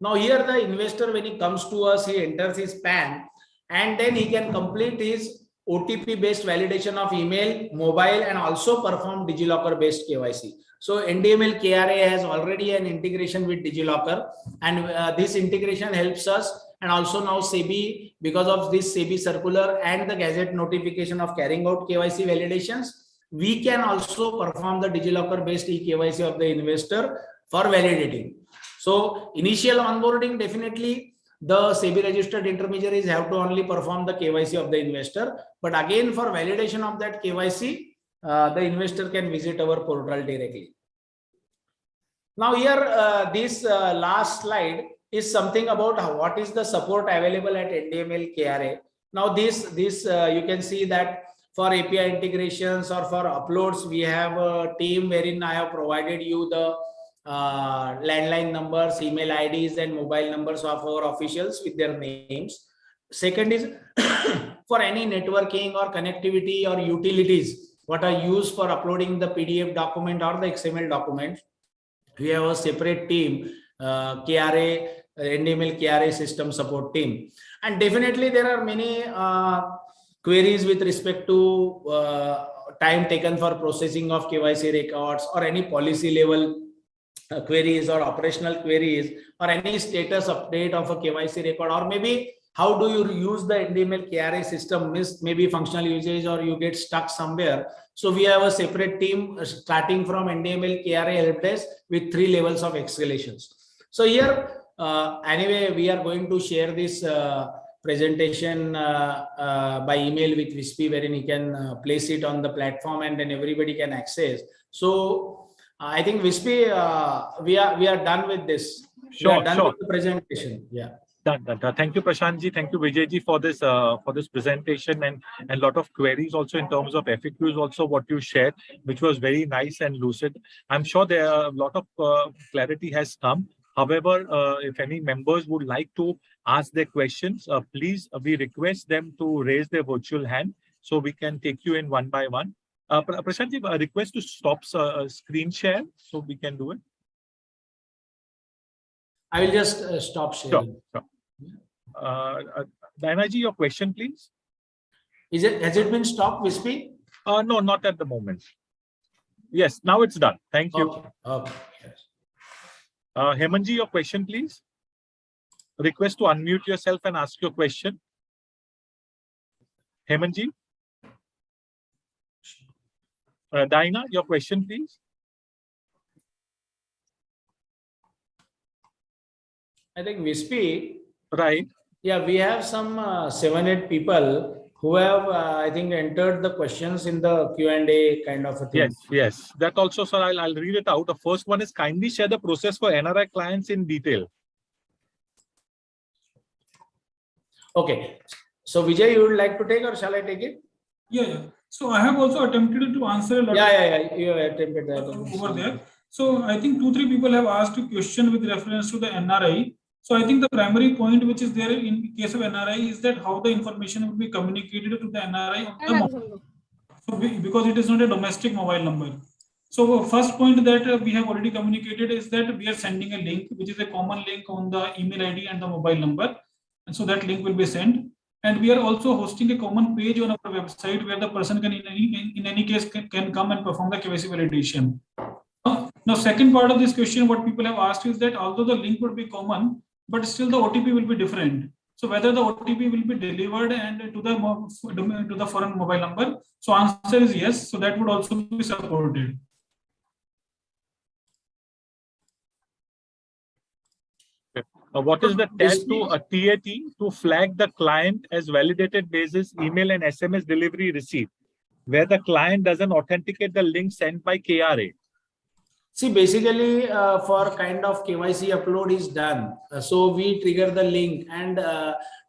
Now here the investor, when he comes to us, he enters his PAN and then he can complete his OTP based validation of email, mobile, and also perform DigiLocker based KYC. So NDML KRA has already an integration with DigiLocker, and this integration helps us. And also now SEBI, because of this SEBI circular and the gazette notification of carrying out KYC validations, we can also perform the DigiLocker based eKYC of the investor for validating. So initial onboarding, definitely the SEBI registered intermediaries have to only perform the KYC of the investor. But again, for validation of that KYC, the investor can visit our portal directly. Now here, this last slide is something about what is the support available at NDML KRA. Now this you can see that for API integrations or for uploads, we have a team wherein I have provided you the landline numbers, email IDs, and mobile numbers of our officials with their names. Second is for any networking or connectivity or utilities, what are used for uploading the PDF document or the XML document. We have a separate team, KRA, NDML KRA system support team. And definitely there are many queries with respect to time taken for processing of KYC records or any policy level queries or operational queries or any status update of a KYC record, or maybe how do you use the NDML KRA system, maybe functional usage or you get stuck somewhere. So we have a separate team starting from NDML KRA help desk with 3 levels of escalations. So here, anyway, we are going to share this presentation by email with Wispy, wherein he can place it on the platform and then everybody can access. So I think Wispy, we are done with this. Sure, we are done with the presentation. Yeah. Done. Thank you, Prashantji. Thank you, Vijayji, for this presentation and a lot of queries also in terms of FAQs also what you shared, which was very nice and lucid. I'm sure there are a lot of clarity has come. However, if any members would like to ask their questions, please, we request them to raise their virtual hand so we can take you in one by one. Prashantji, a request to stop screen share so we can do it. I will just stop sharing. Sure. Dianaji, your question, please. Has it been stopped, Wispy? No, not at the moment. Yes, now it's done. Thank you. Okay. Yes. Hemanji, your question, please. Request to unmute yourself and ask your question. Hemanji. Diana, your question, please. I think Wispy. Right. Yeah, we have some 7-8 people who have, I think, entered the questions in the Q&A kind of a thing. Yes. That also, sir, I'll read it out. The first one is kindly share the process for NRI clients in detail. Okay. So Vijay, you would like to take or shall I take it? Yeah. So I have also attempted to answer a lot. Yeah. You have attempted that over there. So I think 2-3 people have asked a question with reference to the NRI. So I think the primary point which is there in case of NRI is that how the information will be communicated to the NRI on the mobile. So because it is not a domestic mobile number. So first point that we have already communicated is that we are sending a link, which is a common link on the email ID and the mobile number. And so that link will be sent. And we are also hosting a common page on our website where the person can in any case can come and perform the KYC validation. Now, second part of this question, what people have asked is that although the link would be common, but still the OTP will be different. So whether the OTP will be delivered and to the foreign mobile number. So answer is yes. So that would also be supported. What is the test to a TAT to flag the client as validated basis email and SMS delivery receipt, where the client doesn't authenticate the link sent by KRA? See, basically for kind of KYC upload is done. So we trigger the link and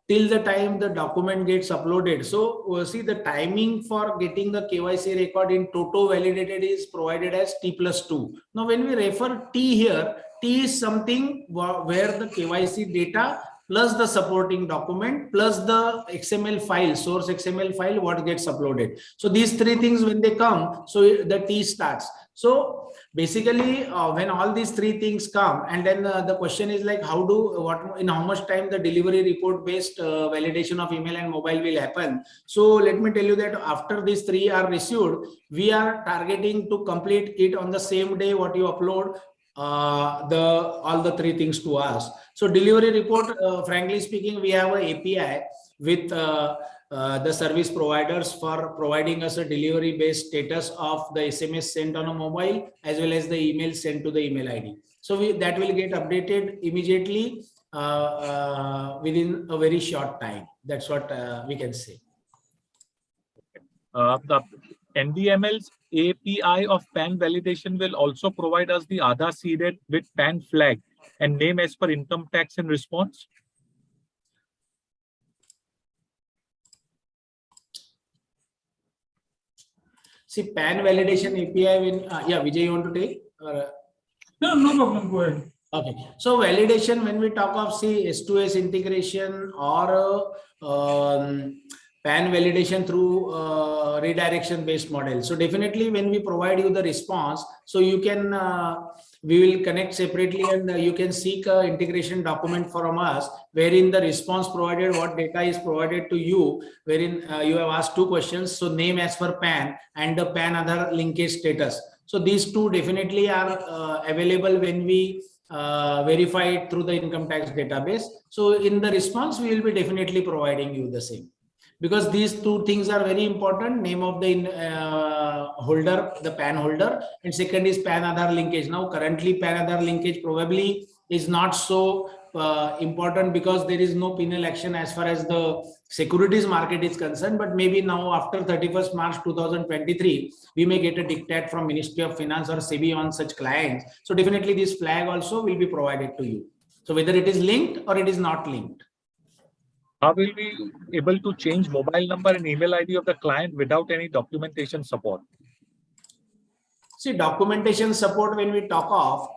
till the time the document gets uploaded. So see, the timing for getting the KYC record in toto validated is provided as T+2. Now, when we refer T here, T is something where the KYC data plus the supporting document plus the XML file, source XML file, what gets uploaded. So these 3 things, when they come, so the T starts. So basically when all these 3 things come, and then the question is like in how much time the delivery report based validation of email and mobile will happen. So let me tell you that after these 3 are received, we are targeting to complete it on the same day what you upload all the 3 things to us. So delivery report, frankly speaking, we have an API with the service providers for providing us a delivery based status of the SMS sent on a mobile as well as the email sent to the email ID. So that will get updated immediately within a very short time. That's what we can say. The NDML's API of PAN validation will also provide us the Aadhaar seeded with PAN flag and name as per income tax in response. See, PAN validation API, when, yeah, Vijay, you want to take? No, no problem, go ahead. Okay, so validation, when we talk of see S2S integration or PAN validation through redirection based model. So definitely when we provide you the response, so you can, we will connect separately and you can seek a integration document from us wherein the response provided, what data is provided to you, wherein you have asked two questions. So name as per PAN and the PAN Aadhaar linkage status. So these two definitely are available when we verify it through the income tax database. So in the response, we will be definitely providing you the same. Because these two things are very important, name of the holder, the PAN holder, and second is PAN Aadhaar linkage. Now currently PAN Aadhaar linkage probably is not so important because there is no penal action as far as the securities market is concerned, but maybe now after 31st March 2023, we may get a diktat from Ministry of Finance or SEBI on such clients. So definitely this flag also will be provided to you. So whether it is linked or it is not linked. How will we be able to change mobile number and email ID of the client without any documentation support? See, documentation support, when we talk of,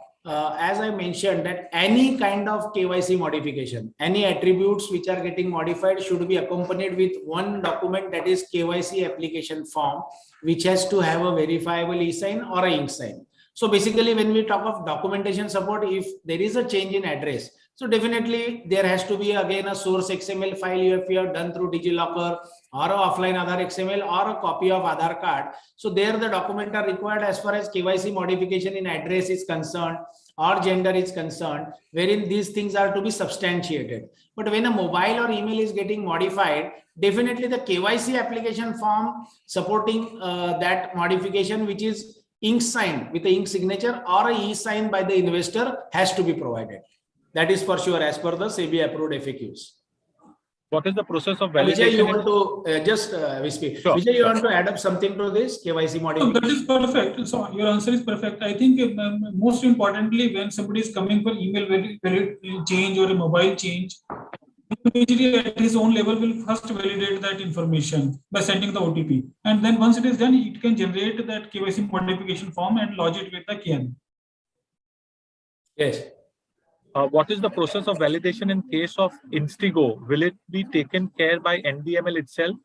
as I mentioned, that any kind of KYC modification, any attributes which are getting modified should be accompanied with one document, that is KYC application form, which has to have a verifiable e-sign or a ink sign. So basically, when we talk of documentation support, if there is a change in address, so definitely there has to be again a source XML file if you have done through DigiLocker or a offline Aadhaar XML or a copy of Aadhaar card. So there the document are required as far as KYC modification in address is concerned or gender is concerned, wherein these things are to be substantiated. But when a mobile or email is getting modified, definitely the KYC application form supporting that modification, which is ink signed with the ink signature or a e-sign by the investor, has to be provided. That is for sure as per the SEBI approved FAQs. What is the process of validation? Vijay, you want to just speak. Sure, Vijay, you want to add up something to this KYC modification? No, that is perfect. So your answer is perfect. I think most importantly, when somebody is coming for email change or a mobile change, usually at his own level will first validate that information by sending the OTP. And then once it is done, it can generate that KYC modification form and lodge it with the KN. Yes. What is the process of validation in case of Instigo? Will it be taken care by NDML itself?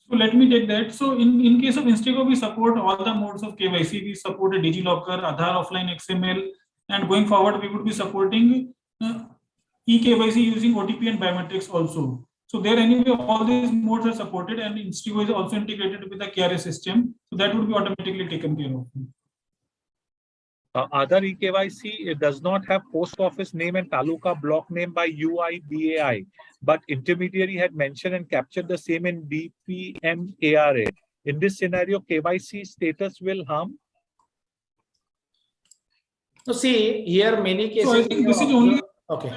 So let me take that. So in case of Instigo, we support all the modes of KYC. We support a DigiLocker, Aadhaar offline XML, and going forward, we would be supporting eKYC using OTP and biometrics also. So there anyway, all these modes are supported, and Instigo is also integrated with the KRA system. So that would be automatically taken care of. Aadhaar eKYC, it does not have post office name and taluka block name by UIDAI, but intermediary had mentioned and captured the same in DPM KRA. In this scenario, KYC status will harm? So see, here many cases. So I think this is only. Okay.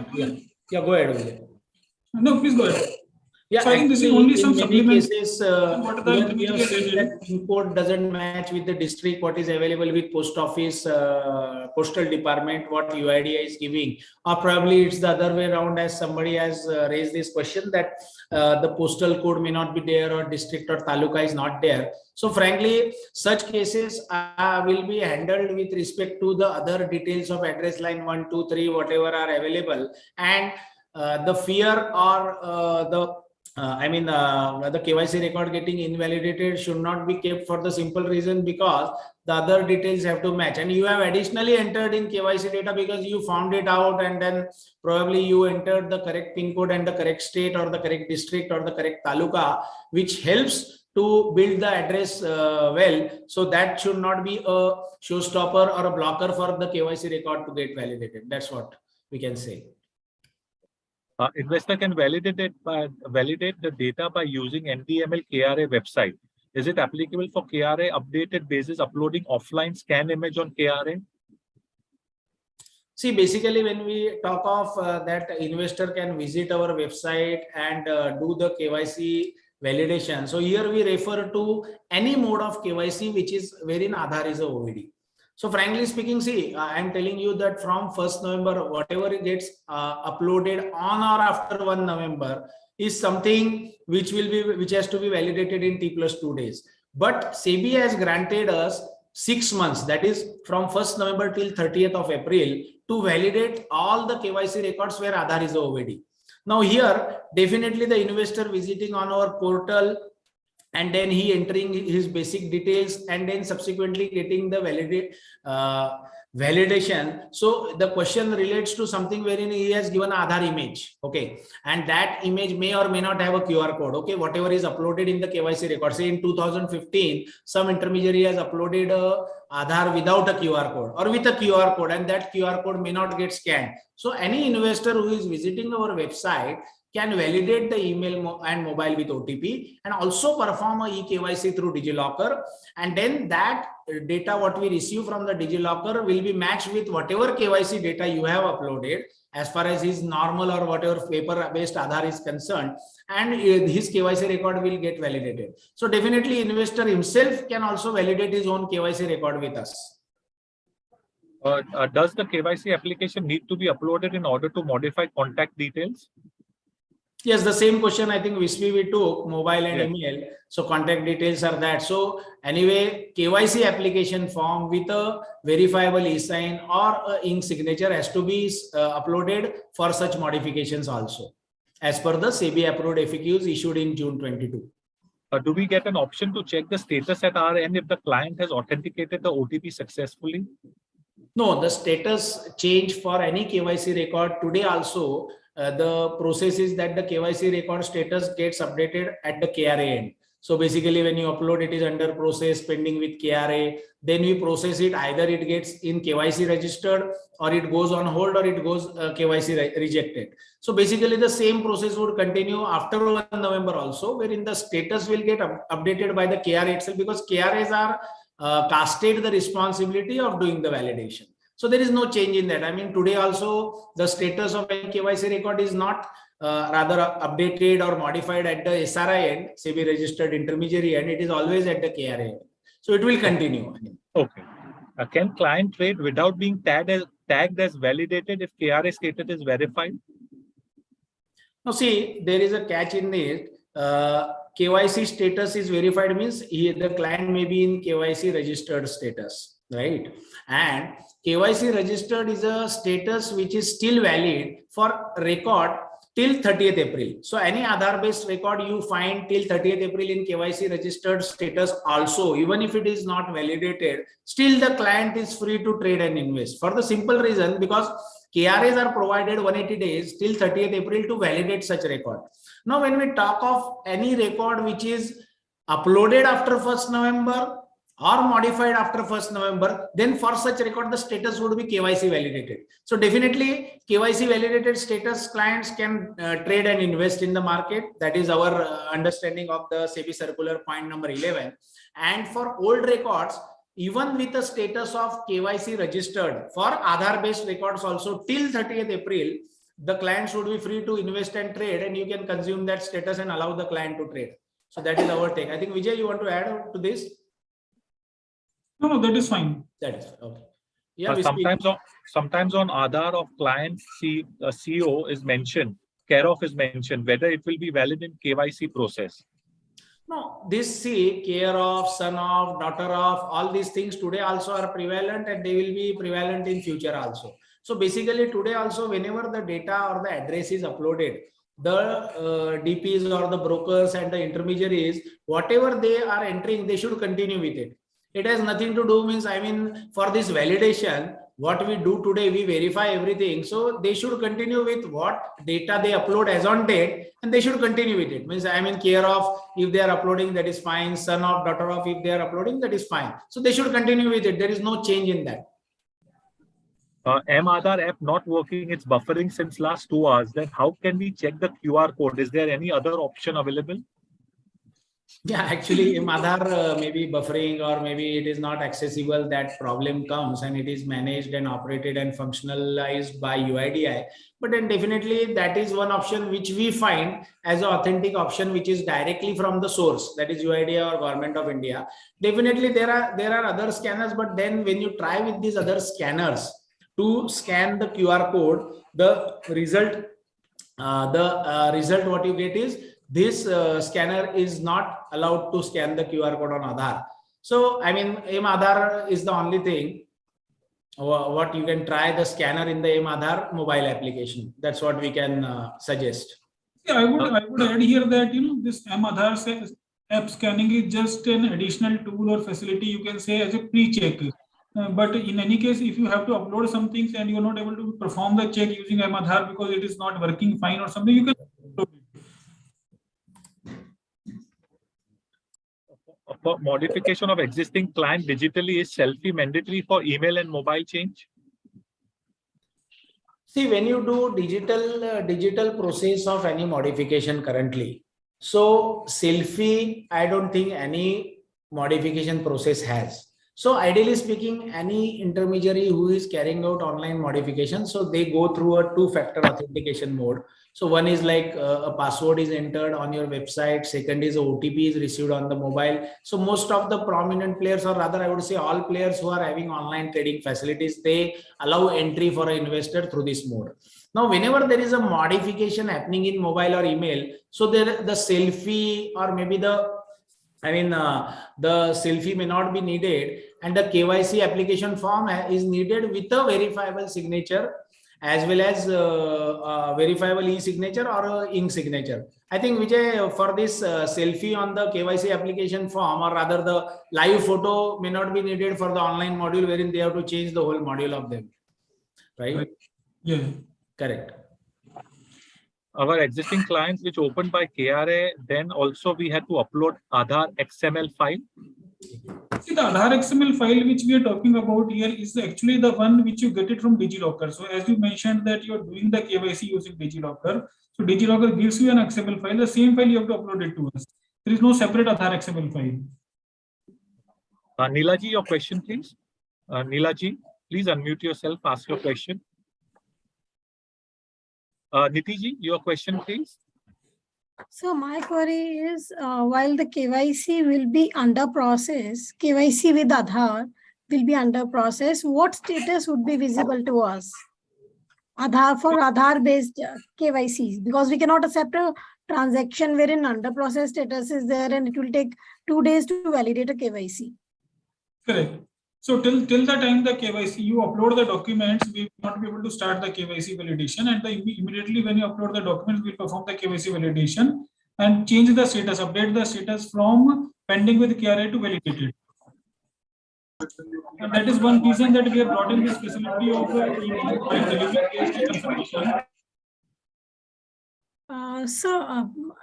Yeah, go ahead. No, please go ahead. Yeah, so I think this is only some supplement. Cases, that PIN code doesn't match with the district, what is available with post office, postal department, what UIDAI is giving, or probably it's the other way around, as somebody has raised this question that the postal code may not be there or district or taluka is not there. So frankly, such cases will be handled with respect to the other details of address line 1, 2, 3, whatever are available, and the fear or the KYC record getting invalidated should not be kept for the simple reason because the other details have to match, and you have additionally entered in KYC data because you found it out, and then probably you entered the correct PIN code and the correct state or the correct district or the correct taluka, which helps to build the address well. So that should not be a showstopper or a blocker for the KYC record to get validated. That's what we can say. Investor can validate the data by using NDML KRA website. Is it applicable for KRA updated basis uploading offline scan image on KRA? See, basically, when we talk of that investor can visit our website and do the KYC validation. So here we refer to any mode of KYC which is wherein Aadhaar is a OVD. So frankly speaking, see, I am telling you that from 1st November, whatever gets uploaded on or after 1 November is something which has to be validated in T+2 days. But SEBI has granted us 6 months, that is from 1st November till 30th of April, to validate all the KYC records where Aadhaar is a OVD. Now here, definitely the investor visiting on our portal and then he entering his basic details and then subsequently getting the validation. So the question relates to something wherein he has given Aadhaar image, okay, and that image may or may not have a QR code, okay, whatever is uploaded in the KYC record. Say in 2015 some intermediary has uploaded a Aadhaar without a QR code or with a QR code, and that QR code may not get scanned. So any investor who is visiting our website can validate the email and mobile with OTP and also perform a eKYC through DigiLocker, and then that data what we receive from the DigiLocker will be matched with whatever KYC data you have uploaded as far as his normal or whatever paper based Aadhaar is concerned, and his KYC record will get validated. So definitely investor himself can also validate his own KYC record with us. Does the KYC application need to be uploaded in order to modify contact details? Yes, the same question I think we took, mobile and email. So contact details are that. So anyway, KYC application form with a verifiable e-sign or a ink signature has to be uploaded for such modifications also, as per the SEBI approved FAQs issued in June 22. Do we get an option to check the status at our end if the client has authenticated the OTP successfully? No, the status change for any KYC record today also, the process is that the KYC record status gets updated at the KRA end. So basically when you upload, it is under process pending with KRA, then we process it, either it gets in KYC registered or it goes on hold or it goes KYC rejected. So basically the same process would continue after 1 November also, wherein the status will get updated by the KRA itself, because KRAs are casted the responsibility of doing the validation. So there is no change in that. I mean, today also the status of any KYC record is not rather updated or modified at the SRI end, SEBI registered intermediary end. It is always at the KRA end. So it will continue. Okay. Can client trade without being tagged as validated if KRA status is verified? Now see, there is a catch in it. KYC status is verified means the client may be in KYC registered status, right? And KYC registered is a status which is still valid for record till 30th April. So any Aadhaar based record you find till 30th April in KYC registered status also, even if it is not validated, still the client is free to trade and invest, for the simple reason because KRAs are provided 180 days till 30th April to validate such record. Now, when we talk of any record which is uploaded after 1st November or modified after 1st November, then for such record, the status would be KYC validated. So definitely KYC validated status clients can trade and invest in the market. That is our understanding of the SEBI circular point number 11. And for old records, even with the status of KYC registered, for Aadhaar based records also till 30th April, the client should be free to invest and trade, and you can consume that status and allow the client to trade. So that is our take. I think Vijay, you want to add to this? No, that is fine. That is okay. Yeah. Sometimes on Aadhaar of client CEO is mentioned, care of is mentioned, whether it will be valid in KYC process. No, this care of, son of, daughter of, all these things today also are prevalent, and they will be prevalent in future also. So basically today also, whenever the data or the address is uploaded, the DPs or the brokers and the intermediaries, whatever they are entering, they should continue with it. It has nothing to do means, I mean, for this validation, what we do today, we verify everything. So they should continue with what data they upload as on date, and they should continue with it. Means I mean, care of, if they are uploading, that is fine. Son of, daughter of, if they are uploading, that is fine. So they should continue with it. There is no change in that. M-Aadhaar app not working, it's buffering since last 2 hours. Then how can we check the QR code? Is there any other option available? Yeah, actually, Aadhaar maybe buffering or maybe it is not accessible. That problem comes and it is managed and operated and functionalized by UIDI. But then definitely that is one option which we find as an authentic option, which is directly from the source, that is UIDI or Government of India. Definitely there are other scanners, but then when you try with these other scanners to scan the QR code, the result what you get is this scanner is not allowed to scan the QR code on Aadhaar. So, I mean, Aadhaar is the only thing what you can try, the scanner in the Aadhaar mobile application. That's what we can suggest. Yeah, I would add here that this Aadhaar app scanning is just an additional tool or facility, you can say, as a pre-check. But in any case, if you have to upload some things and you're not able to perform the check using Aadhaar because it is not working fine or something, you can upload it. For modification of existing client digitally, is selfie mandatory for email and mobile change? See, when you do digital process of any modification currently, so selfie, I don't think any modification process has. So ideally speaking, any intermediary who is carrying out online modification, so they go through a two-factor authentication mode. So one is like a password is entered on your website. Second is OTP is received on the mobile. So most of the prominent players, or rather I would say all players who are having online trading facilities, they allow entry for an investor through this mode. Now, whenever there is a modification happening in mobile or email, so the selfie or maybe the selfie may not be needed, and the KYC application form is needed with a verifiable signature as well as verifiable e-signature or ink signature. I think Vijay, for this selfie on the KYC application form, or rather the live photo may not be needed for the online module, wherein they have to change the whole module of them, right? Yeah, correct. Our existing clients which opened by KRA, then also we had to upload Aadhaar XML file. See, the Aadhaar XML file which we are talking about here is actually the one which you get it from DigiLocker. So as you mentioned that you are doing the KYC using DigiLocker, so DigiLocker gives you an XML file. The same file you have to upload it to us. There is no separate Aadhaar XML file. Neelaji, your question, please. Neelaji, please unmute yourself. Ask your question. Nitiji, your question, please. So my query is, while the KYC will be under process, KYC with Aadhaar will be under process, what status would be visible to us? Aadhaar for Aadhaar-based KYCs, because we cannot accept a transaction wherein under process status is there and it will take 2 days to validate a KYC. Correct. So till the time the KYC, you upload the documents, we will not be able to start the KYC validation, and immediately when you upload the documents, we perform the KYC validation and change the status, update the status from pending with KRA to validated. And that is one reason that we have brought in this facility of while delivering KYC confirmation.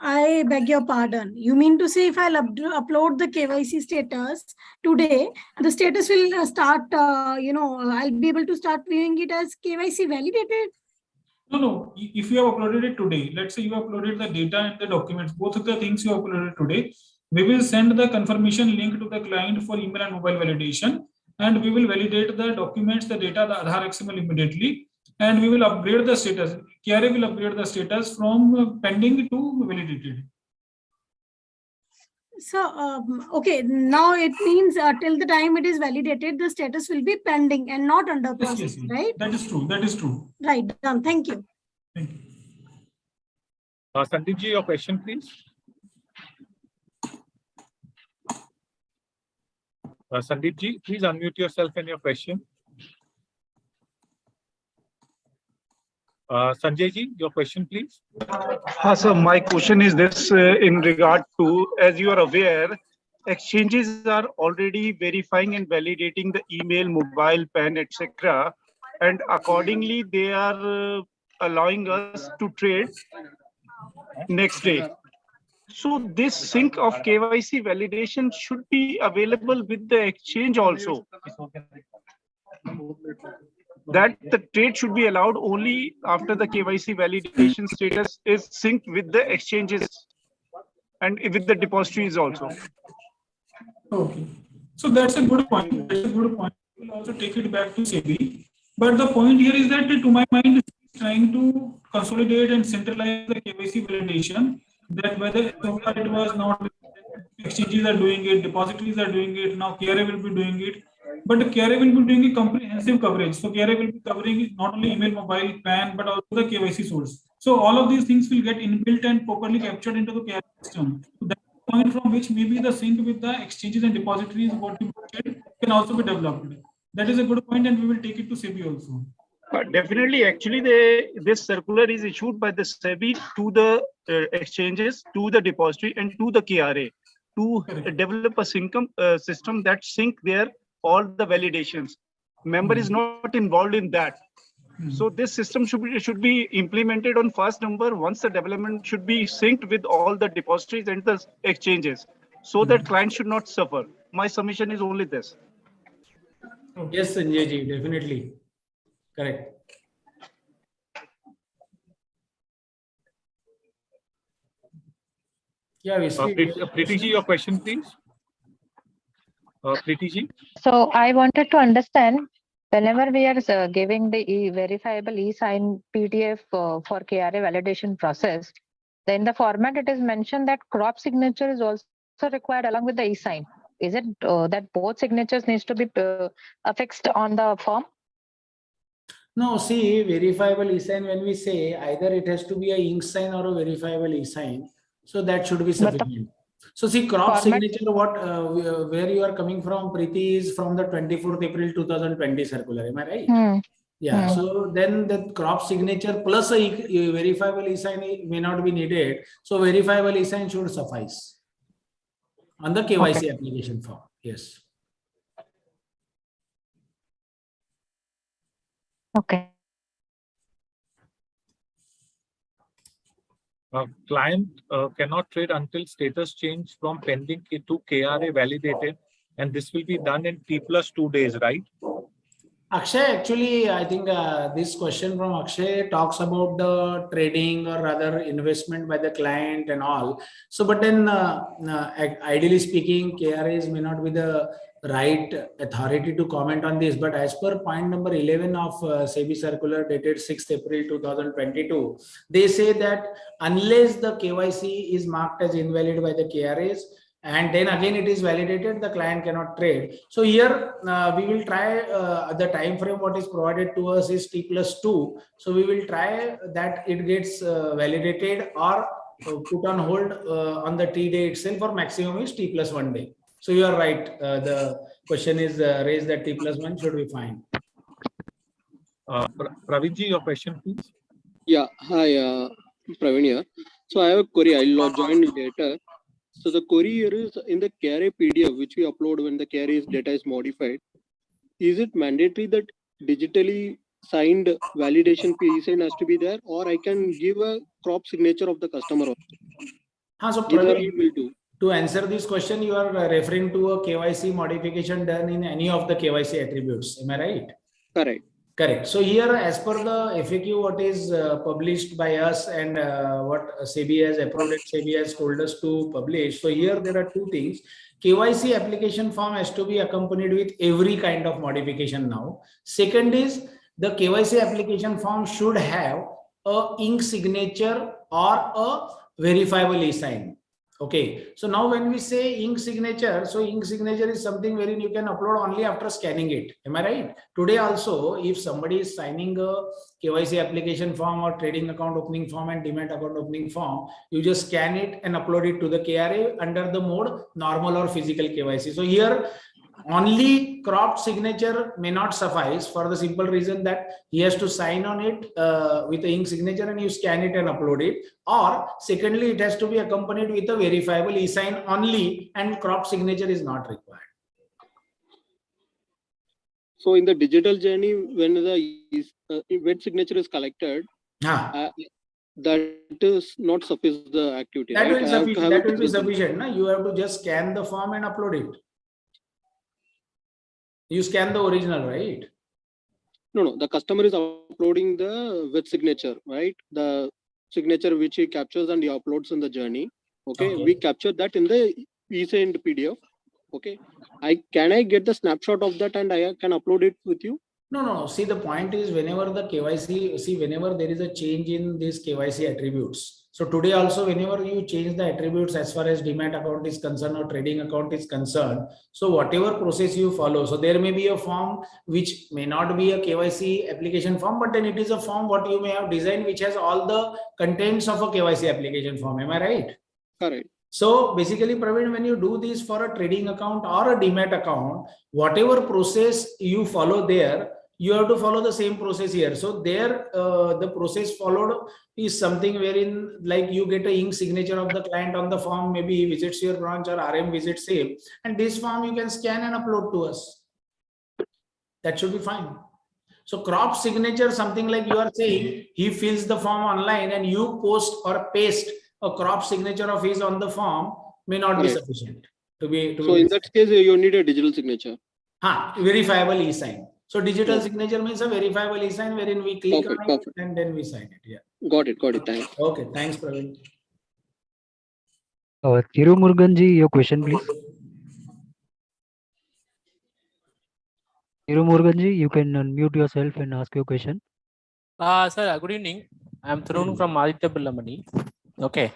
I beg your pardon. You mean to say if I'll upload the KYC status today, the status will start, I'll be able to start viewing it as KYC validated? No. If you have uploaded it today, let's say you uploaded the data and the documents, both of the things you uploaded today, we will send the confirmation link to the client for email and mobile validation, and we will validate the documents, the data, the Aadhaar XML immediately, and we will upgrade the status. KRA will upgrade the status from pending to validated. So, okay, now it means till the time it is validated, the status will be pending and not under process, yes. right? That is true. That is true. Right, done. Thank you. Thank you. Sandeep ji, your question, please. Sandeep ji, please unmute yourself and your question. Sanjay ji, your question, please. So my question is this in regard to, as you are aware, exchanges are already verifying and validating the email, mobile, PAN, etc. And accordingly, they are allowing us to trade next day. So this sync of KYC validation should be available with the exchange also. that the trade should be allowed only after the KYC validation status is synced with the exchanges and with the depositories also. Okay. So that's a good point. That's a good point. We'll also take it back to SEBI. But the point here is that, to my mind, is trying to consolidate and centralize the KYC validation. That whether so far it was not, exchanges are doing it, depositories are doing it, now KRA will be doing it. But the KRA will be doing a comprehensive coverage. So KRA will be covering not only email, mobile, PAN, but also the KYC source. So all of these things will get inbuilt and properly captured into the KRA system. So that's the point from which maybe the sync with the exchanges and depositories, what you said, can also be developed. That is a good point, and we will take it to SEBI also. Definitely, actually, this circular is issued by the SEBI to the exchanges, to the depository, and to the KRA to develop a system that sync their all the validations. Member is not involved in that. So this system should be implemented on first number. Once the development should be synced with all the depositories and the exchanges, so that clients should not suffer. My submission is only this. Yes, Sanjay ji, definitely. Correct. Yeah, Preeti ji, your question, please. Preeti ji. So I wanted to understand, whenever we are giving the verifiable e-sign PDF for KRA validation process, then in the format it is mentioned that crop signature is also required along with the e-sign. Is it that both signatures needs to be affixed on the form? No, see, verifiable e-sign, when we say either it has to be a ink sign or a verifiable e-sign, so that should be sufficient. So see, crop signature, what where you are coming from, Preeti, is from the 24th April 2020 circular. Am I right? Yeah. So then the crop signature plus a verifiable e-sign may not be needed. So verifiable e-sign should suffice on the KYC application form. Yes. Okay. Client cannot trade until status change from pending to KRA validated, and this will be done in T+2 days, right? Akshay, actually, I think this question from Akshay talks about the trading or rather investment by the client and all. So, but then ideally speaking, KRAs may not be the right authority to comment on this, but as per point number 11 of SEBI circular dated 6th April 2022, they say that unless the KYC is marked as invalid by the KRAs, and then again it is validated, the client cannot trade. So here we will try the time frame what is provided to us is T+2. So we will try that it gets validated or put on hold on the T day itself, or maximum is T+1 day. So you are right. The question is raised that T+1 should be fine. Praveen ji, your question, please. Yeah, hi, Praveen here. So I have a query. I'll join later. So the query here is in the KRA PDF, which we upload when the KRA's data is modified. Is it mandatory that digitally signed validation PE has to be there, or I can give a crop signature of the customer also? So Praveen, will do. To answer this question, you are referring to a KYC modification done in any of the KYC attributes. Am I right? Correct. Correct. So here, as per the FAQ, what is published by us and what SEBI has approved, SEBI has told us to publish. So here there are two things. KYC application form has to be accompanied with every kind of modification now. Second is the KYC application form should have a ink signature or a verifiable e-sign. Okay, so now when we say ink signature, so ink signature is something wherein you can upload only after scanning it. Am I right? Today also, if somebody is signing a KYC application form or trading account opening form and demat account opening form, you just scan it and upload it to the KRA under the mode normal or physical KYC. So here, only cropped signature may not suffice for the simple reason that he has to sign on it with the ink signature and you scan it and upload it. Or secondly, it has to be accompanied with a verifiable e-sign only, and cropped signature is not required. So in the digital journey, when the wet signature is collected, that is not sufficient the activity. That will be sufficient. No? You have to just scan the form and upload it. You scan the original, right? No, the customer is uploading the with signature, right? The signature which he captures and he uploads in the journey. Okay, we capture that in the e-signed PDF. Okay, can I get the snapshot of that and I can upload it with you? No. See, the point is whenever the KYC, whenever there is a change in these KYC attributes. So today also, whenever you change the attributes as far as Demat account is concerned or trading account is concerned, so whatever process you follow, so there may be a form which may not be a KYC application form, but then it is a form what you may have designed which has all the contents of a KYC application form. Am I right? Correct. So basically, Praveen, when you do this for a trading account or a Demat account, whatever process you follow there, you have to follow the same process here. So there, the process followed is something wherein like you get a ink signature of the client on the form, maybe he visits your branch or RM visits him, and this form you can scan and upload to us. That should be fine. So crop signature, something like you are saying, he fills the form online and you post or paste a crop signature of his on the form may not be sufficient to be. So in that case, you need a digital signature. Verifiable e-sign. So digital signature means a verifiable e-sign wherein we click on it and then we sign it. Yeah. Got it. Thanks. Okay. Thanks, Praveen. Tirumuruganji, your question, please. Tirumuruganji, you can unmute yourself and ask your question. Sir, good evening. I am Thirun from Aditya Billamani. Okay.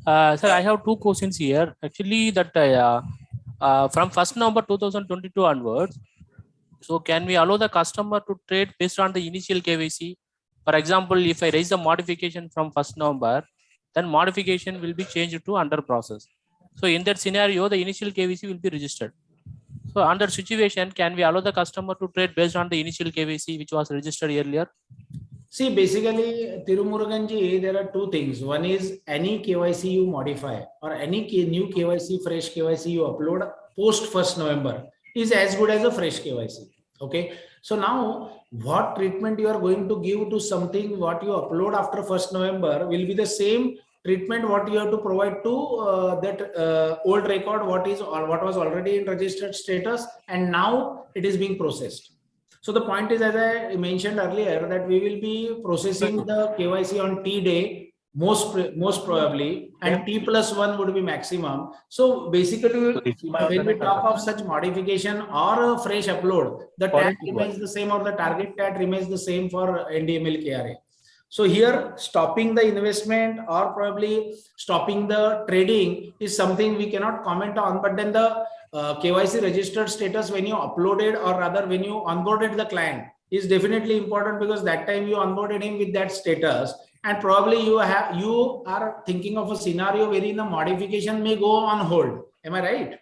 Sir, I have two questions here. Actually, that from 1st November 2022 onwards, so can we allow the customer to trade based on the initial KYC? For example, if I raise the modification from 1st November, then modification will be changed to under process. So in that scenario, the initial KYC will be registered. So under situation, can we allow the customer to trade based on the initial KYC which was registered earlier? See, basically, Tirumuruganji, there are two things. One is any KYC you modify or any new KYC, fresh KYC you upload post 1st November is as good as a fresh KYC. Okay. So now what treatment you are going to give to something what you upload after 1st November will be the same treatment what you have to provide to that old record what was already in registered status and now it is being processed. So the point is, as I mentioned earlier, that we will be processing the KYC on T day most probably, and T+1 would be maximum. So basically, when we talk of such modification or a fresh upload, the tag remains the same or the target tag remains the same for NDML KRA. So here, stopping the investment or probably stopping the trading is something we cannot comment on. But then the KYC registered status when you uploaded or rather when you onboarded the client is definitely important because that time you onboarded him with that status. And probably you are thinking of a scenario wherein the modification may go on hold. Am I right?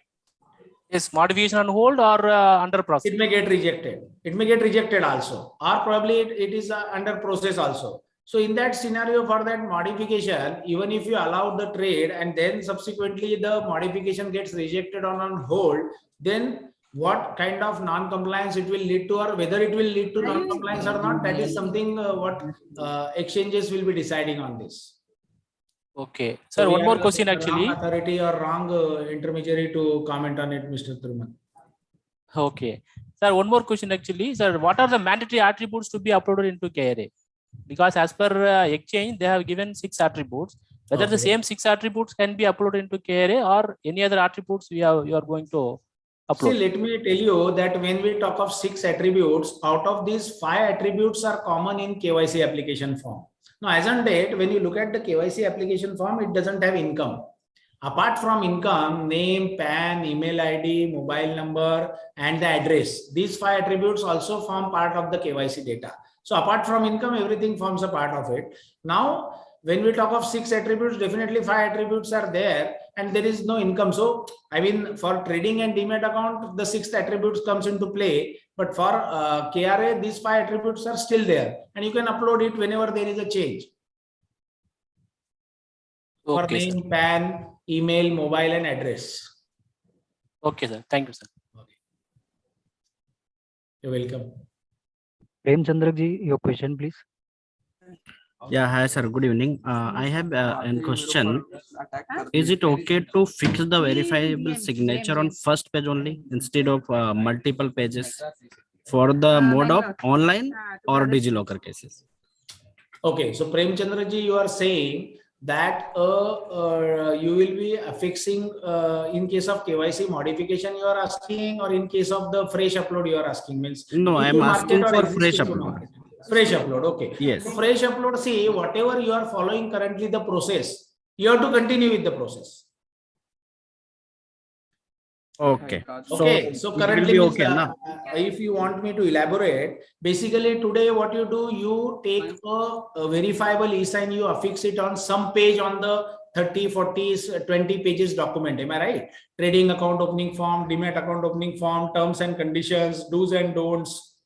Yes, modification on hold or under process. It may get rejected. It may get rejected also, or probably it is under process also. So in that scenario, for that modification, even if you allow the trade and then subsequently the modification gets rejected or on hold, then what kind of non-compliance it will lead to, or whether it will lead to non-compliance or not, that is something what exchanges will be deciding on this. Okay, sir, one more question actually. Wrong authority or wrong intermediary to comment on it, Mr. Thurman. Okay, sir, one more question actually. Sir, what are the mandatory attributes to be uploaded into KRA? Because as per exchange, they have given 6 attributes. Whether the same 6 attributes can be uploaded into KRA or any other attributes you are going to upload. See, let me tell you that when we talk of 6 attributes, out of these 5 attributes are common in KYC application form. Now, as on date, when you look at the KYC application form, it doesn't have income. Apart from income, name, PAN, email ID, mobile number, and the address. These 5 attributes also form part of the KYC data. So apart from income, everything forms a part of it. Now, when we talk of 6 attributes, definitely 5 attributes are there and there is no income. So, I mean, for trading and Demat account, the 6th attributes comes into play. But for KRA, these 5 attributes are still there and you can upload it whenever there is a change. Okay, for name, PAN, email, mobile, and address. Okay, sir. Thank you, sir. Okay. You're welcome. Prem Chandraji, your question, please. Yeah, hi, sir. Good evening. I have a question. Is it okay to fix the verifiable signature on first page only instead of multiple pages? for the mode of online or DigiLocker cases. Okay, so Premchandra ji, you are saying that you will be affixing in case of KYC modification you are asking, or in case of the fresh upload you are asking, means No, I am asking for fresh upload. Fresh upload, okay. Yes. So fresh upload, see, whatever you are following currently the process, you have to continue with the process. Okay. Okay, so it will currently be means, okay, na? if you want me to elaborate, basically today what you do, you take a verifiable e-sign, you affix it on some page on the 30, 40, 20 pages document. Am I right? Trading account opening form, demat account opening form, terms and conditions, do's and don'ts.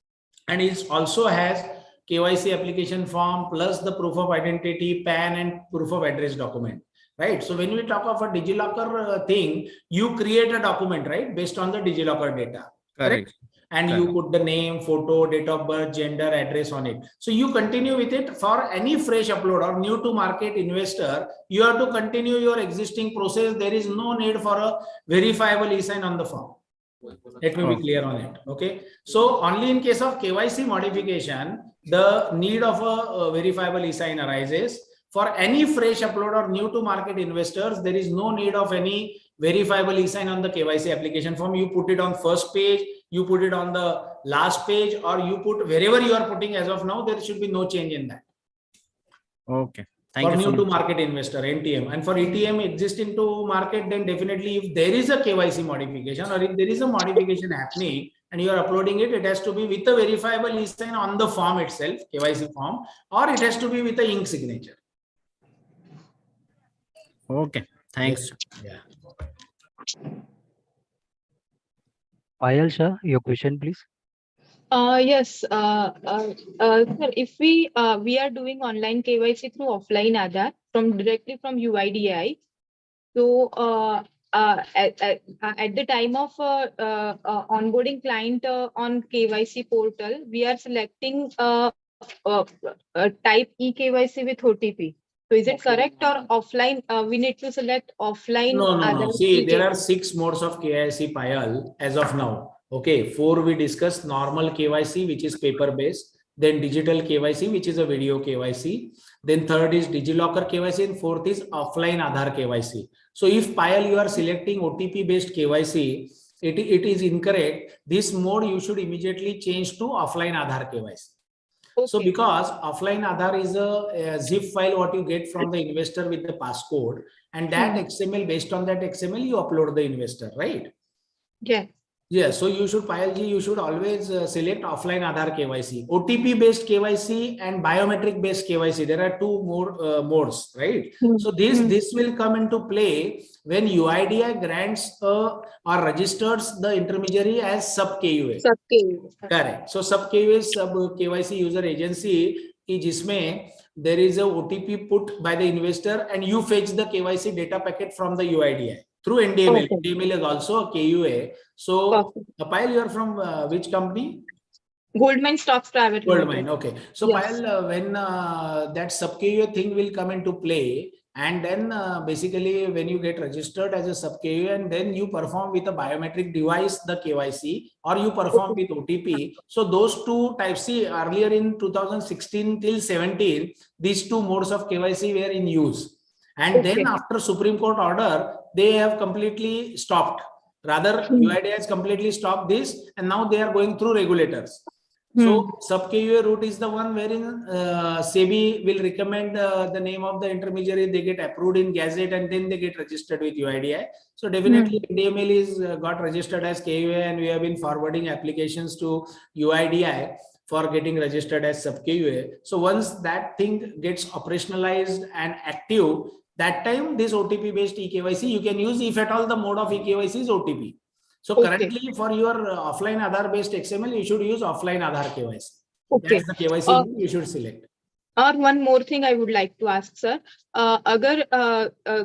And it also has KYC application form plus the proof of identity, PAN and proof of address document. Right. So when we talk of a DigiLocker thing, you create a document, right, based on the DigiLocker data. Correct. And you put the name, photo, date of birth, gender, address on it. So you continue with it. For any fresh upload or new to market investor, you have to continue your existing process. There is no need for a verifiable e-sign on the form. Let me be clear on it. Okay. So only in case of KYC modification, the need of a verifiable e-sign arises. For any fresh upload or new to market investors, there is no need of any verifiable e-sign on the KYC application form. You put it on first page, you put it on the last page, or you put wherever you are putting as of now, there should be no change in that. Okay. Thank for you new so to much. market investor, NTM. And for ETM existing to market, then definitely if there is a KYC modification or if there is a modification happening and you are uploading it, it has to be with a verifiable e-sign on the form itself, KYC form, or it has to be with a ink signature. Okay. Thanks. Yeah. Payal Shah, your question, please. Yes, sir, if we are doing online KYC through offline Aadhaar directly from UIDAI, so at the time of onboarding client on KYC portal, we are selecting type eKYC with OTP. So is it correct, or offline? We need to select offline. No. See, there are 6 modes of KYC, Payal, as of now. Okay, 4 we discussed: normal KYC, which is paper based, then digital KYC, which is a video KYC, then third is DigiLocker KYC, and fourth is offline Aadhaar KYC. So if, Payal, you are selecting OTP based KYC, it is incorrect. This mode you should immediately change to offline Aadhaar KYC. Okay. So because offline Aadhaar is a zip file what you get from the investor with the passcode, and that XML, based on that XML you upload the investor, right? Yeah. Yeah, so you should, Payalji, you should always select offline Aadhaar KYC. OTP based KYC and biometric based KYC. There are 2 more modes, right? So this will come into play when UIDAI grants or registers the intermediary as sub KUA. Sub KUA. Correct. So sub KUA is sub KYC user agency, jisme there is a OTP put by the investor and you fetch the KYC data packet from the UIDAI through NDML. Okay. NDML is also a KUA. So, Payal, you are from which company? Goldman Stocks Private Limited. Goldman. Okay. So, Yes. Payal, when that sub KUA thing will come into play, and then basically when you get registered as a sub KUA and then you perform with a biometric device the KYC, or you perform with OTP. So those 2 types, see, earlier in 2016 till 17, these 2 modes of KYC were in use. And then after Supreme Court order, they have completely stopped. Rather, UIDAI has completely stopped this, and now they are going through regulators. So sub KUA route is the one wherein SEBI will recommend the name of the intermediary, they get approved in Gazette, and then they get registered with UIDAI. So definitely NDML is got registered as KUA, and we have been forwarding applications to UIDAI for getting registered as sub KUA. So once that thing gets operationalized and active, that time this OTP based eKYC you can use, if at all the mode of eKYC is OTP. So currently for your offline Aadhaar based XML, you should use offline Aadhaar KYC. Okay. That's the KYC you should select. Or one more thing I would like to ask, sir. अगर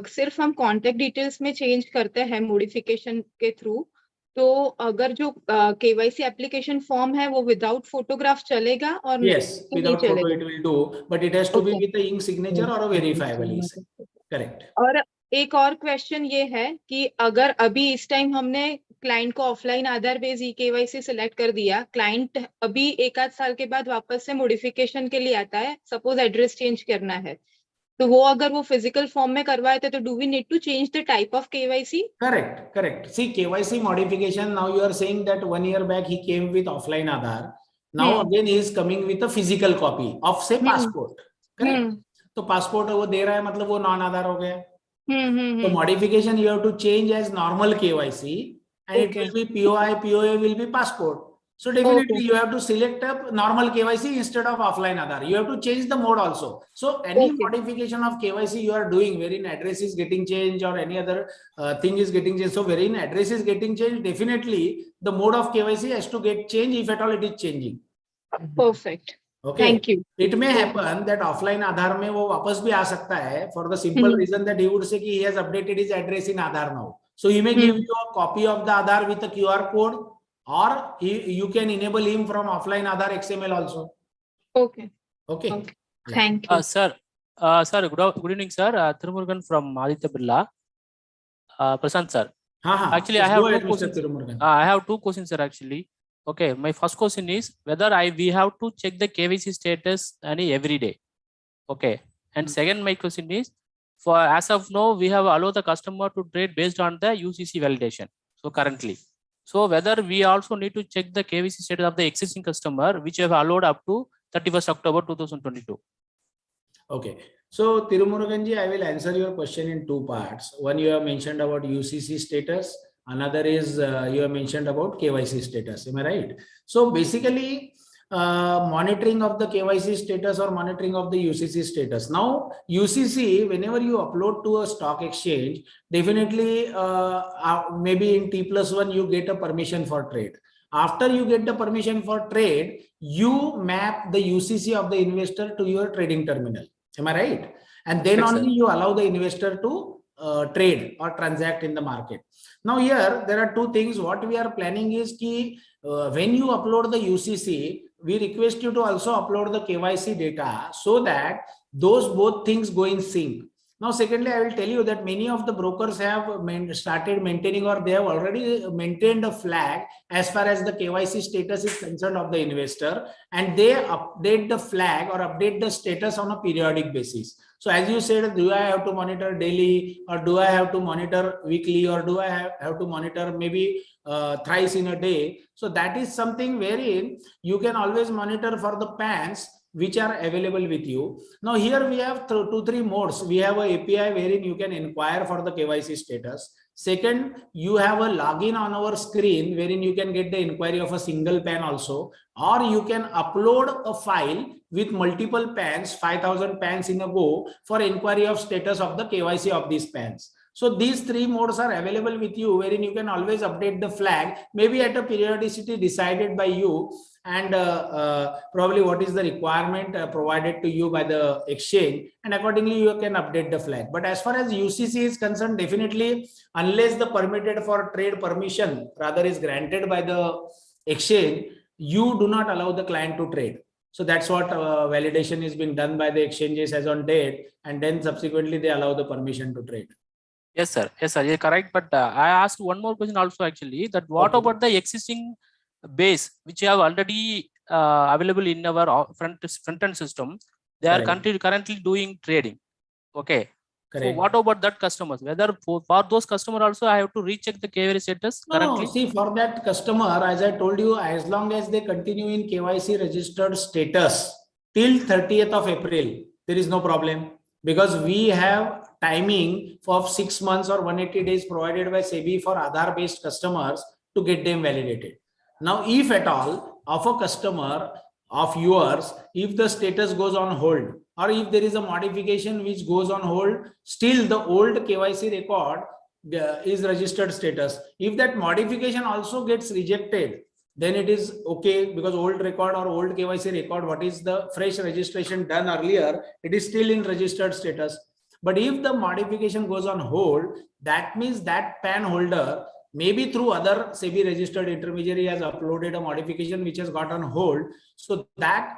सिर्फ हम contact details में change करते हैं modification के through, तो अगर जो KYC application form है वो without photograph चलेगा और yes, without photo it will do, but it has to be with the ink signature or a verifiable e-sign. Correct. और एक और क्वेश्चन ये है कि अगर अभी इस टाइम हमने क्लाइंट को ऑफलाइन आधार बेस ई केवाईसी सिलेक्ट कर दिया, क्लाइंट अभी 1 आध साल के बाद वापस से मॉडिफिकेशन के लिए आता है, सपोज एड्रेस चेंज करना है, तो वो अगर वो फिजिकल फॉर्म में करवाए थे, तो do we need to change the type of KYC? Correct. See, KYC modification, now you are saying that 1 year back he came with offline Aadhaar. Now again he is coming with a physical copy of say passport. Correct? तो passport वो दे रहा है, मतलब वो non आधार हो गया. So modification you have to change as normal KYC, and it will be POI, POA will be passport. So definitely you have to select up normal KYC instead of offline Aadhaar. You have to change the mode also. So any modification of KYC you are doing wherein address is getting changed or any other thing is getting changed. So wherein address is getting changed, definitely the mode of KYC has to get changed if at all it is changing. Perfect. Okay. Thank you. It may happen that offline Aadhaar में वो वापस भी आ सकता है for the simple reason that he would say कि he has updated his address in Aadhaar now. So he may give you a copy of the Aadhaar with a QR code, or you can enable him from offline Aadhaar XML also. Okay. Thank you. Sir, good evening, sir. Thirumurugan from Aditya Birla. Prashant, sir. Actually, I have two questions. I have two questions, sir, actually. Okay, my first question is whether we have to check the KYC status every day. Okay, and second, my question is, for as of now, we have allowed the customer to trade based on the UCC validation. So currently, so whether we also need to check the KYC status of the existing customer, which have allowed up to 31st October 2022. Okay, so Thirumuruganji, I will answer your question in two parts. One, you have mentioned about UCC status. Another is you have mentioned about KYC status. Am I right? So basically, monitoring of the KYC status or monitoring of the UCC status. Now, UCC, whenever you upload to a stock exchange, definitely maybe in T+1 you get a permission for trade. After you get the permission for trade, you map the UCC of the investor to your trading terminal. Am I right? And then only you allow the investor to trade or transact in the market. Now here there are two things. What we are planning is ki, when you upload the UCC, we request you to also upload the KYC data so that those both things go in sync. Now, secondly, I will tell you that many of the brokers have started maintaining, or they have already maintained a flag as far as the KYC status is concerned of the investor, and they update the flag or update the status on a periodic basis. So as you said, do I have to monitor daily, or do I have to monitor weekly, or do I have to monitor maybe thrice in a day? So that is something wherein you can always monitor for the PANs which are available with you. Now here we have 2-3 modes. We have an API wherein you can inquire for the KYC status. Second, you have a login on our screen wherein you can get the inquiry of a single PAN also, or you can upload a file with multiple PANs, 5,000 PANs in a go, for inquiry of status of the KYC of these PANs. So these 3 modes are available with you, wherein you can always update the flag, maybe at a periodicity decided by you, and probably what is the requirement provided to you by the exchange, and accordingly you can update the flag. But as far as UCC is concerned, definitely unless the permitted for trade permission rather is granted by the exchange, you do not allow the client to trade. So that's what validation is being done by the exchanges as on date, and then subsequently they allow the permission to trade. Yes, sir. Yes, sir. You're correct. But I asked one more question also, actually, that what about the existing base which you have already available in our front-end system? They are currently doing trading. Okay. Correct. So what about that customers? Whether for those customers also I have to recheck the KYC status currently? No, see, for that customer, as I told you, as long as they continue in KYC registered status till 30th of April, there is no problem, because we have timing for 6 months or 180 days provided by SEBI for Aadhaar based customers to get them validated. Now, if at all of a customer of yours, if the status goes on hold, or if there is a modification which goes on hold, still the old KYC record is registered status. If that modification also gets rejected, then it is okay, because old record or old KYC record, what is the fresh registration done earlier, it is still in registered status. But if the modification goes on hold, that means that PAN holder, maybe through other SEBI registered intermediary, has uploaded a modification which has got on hold. So that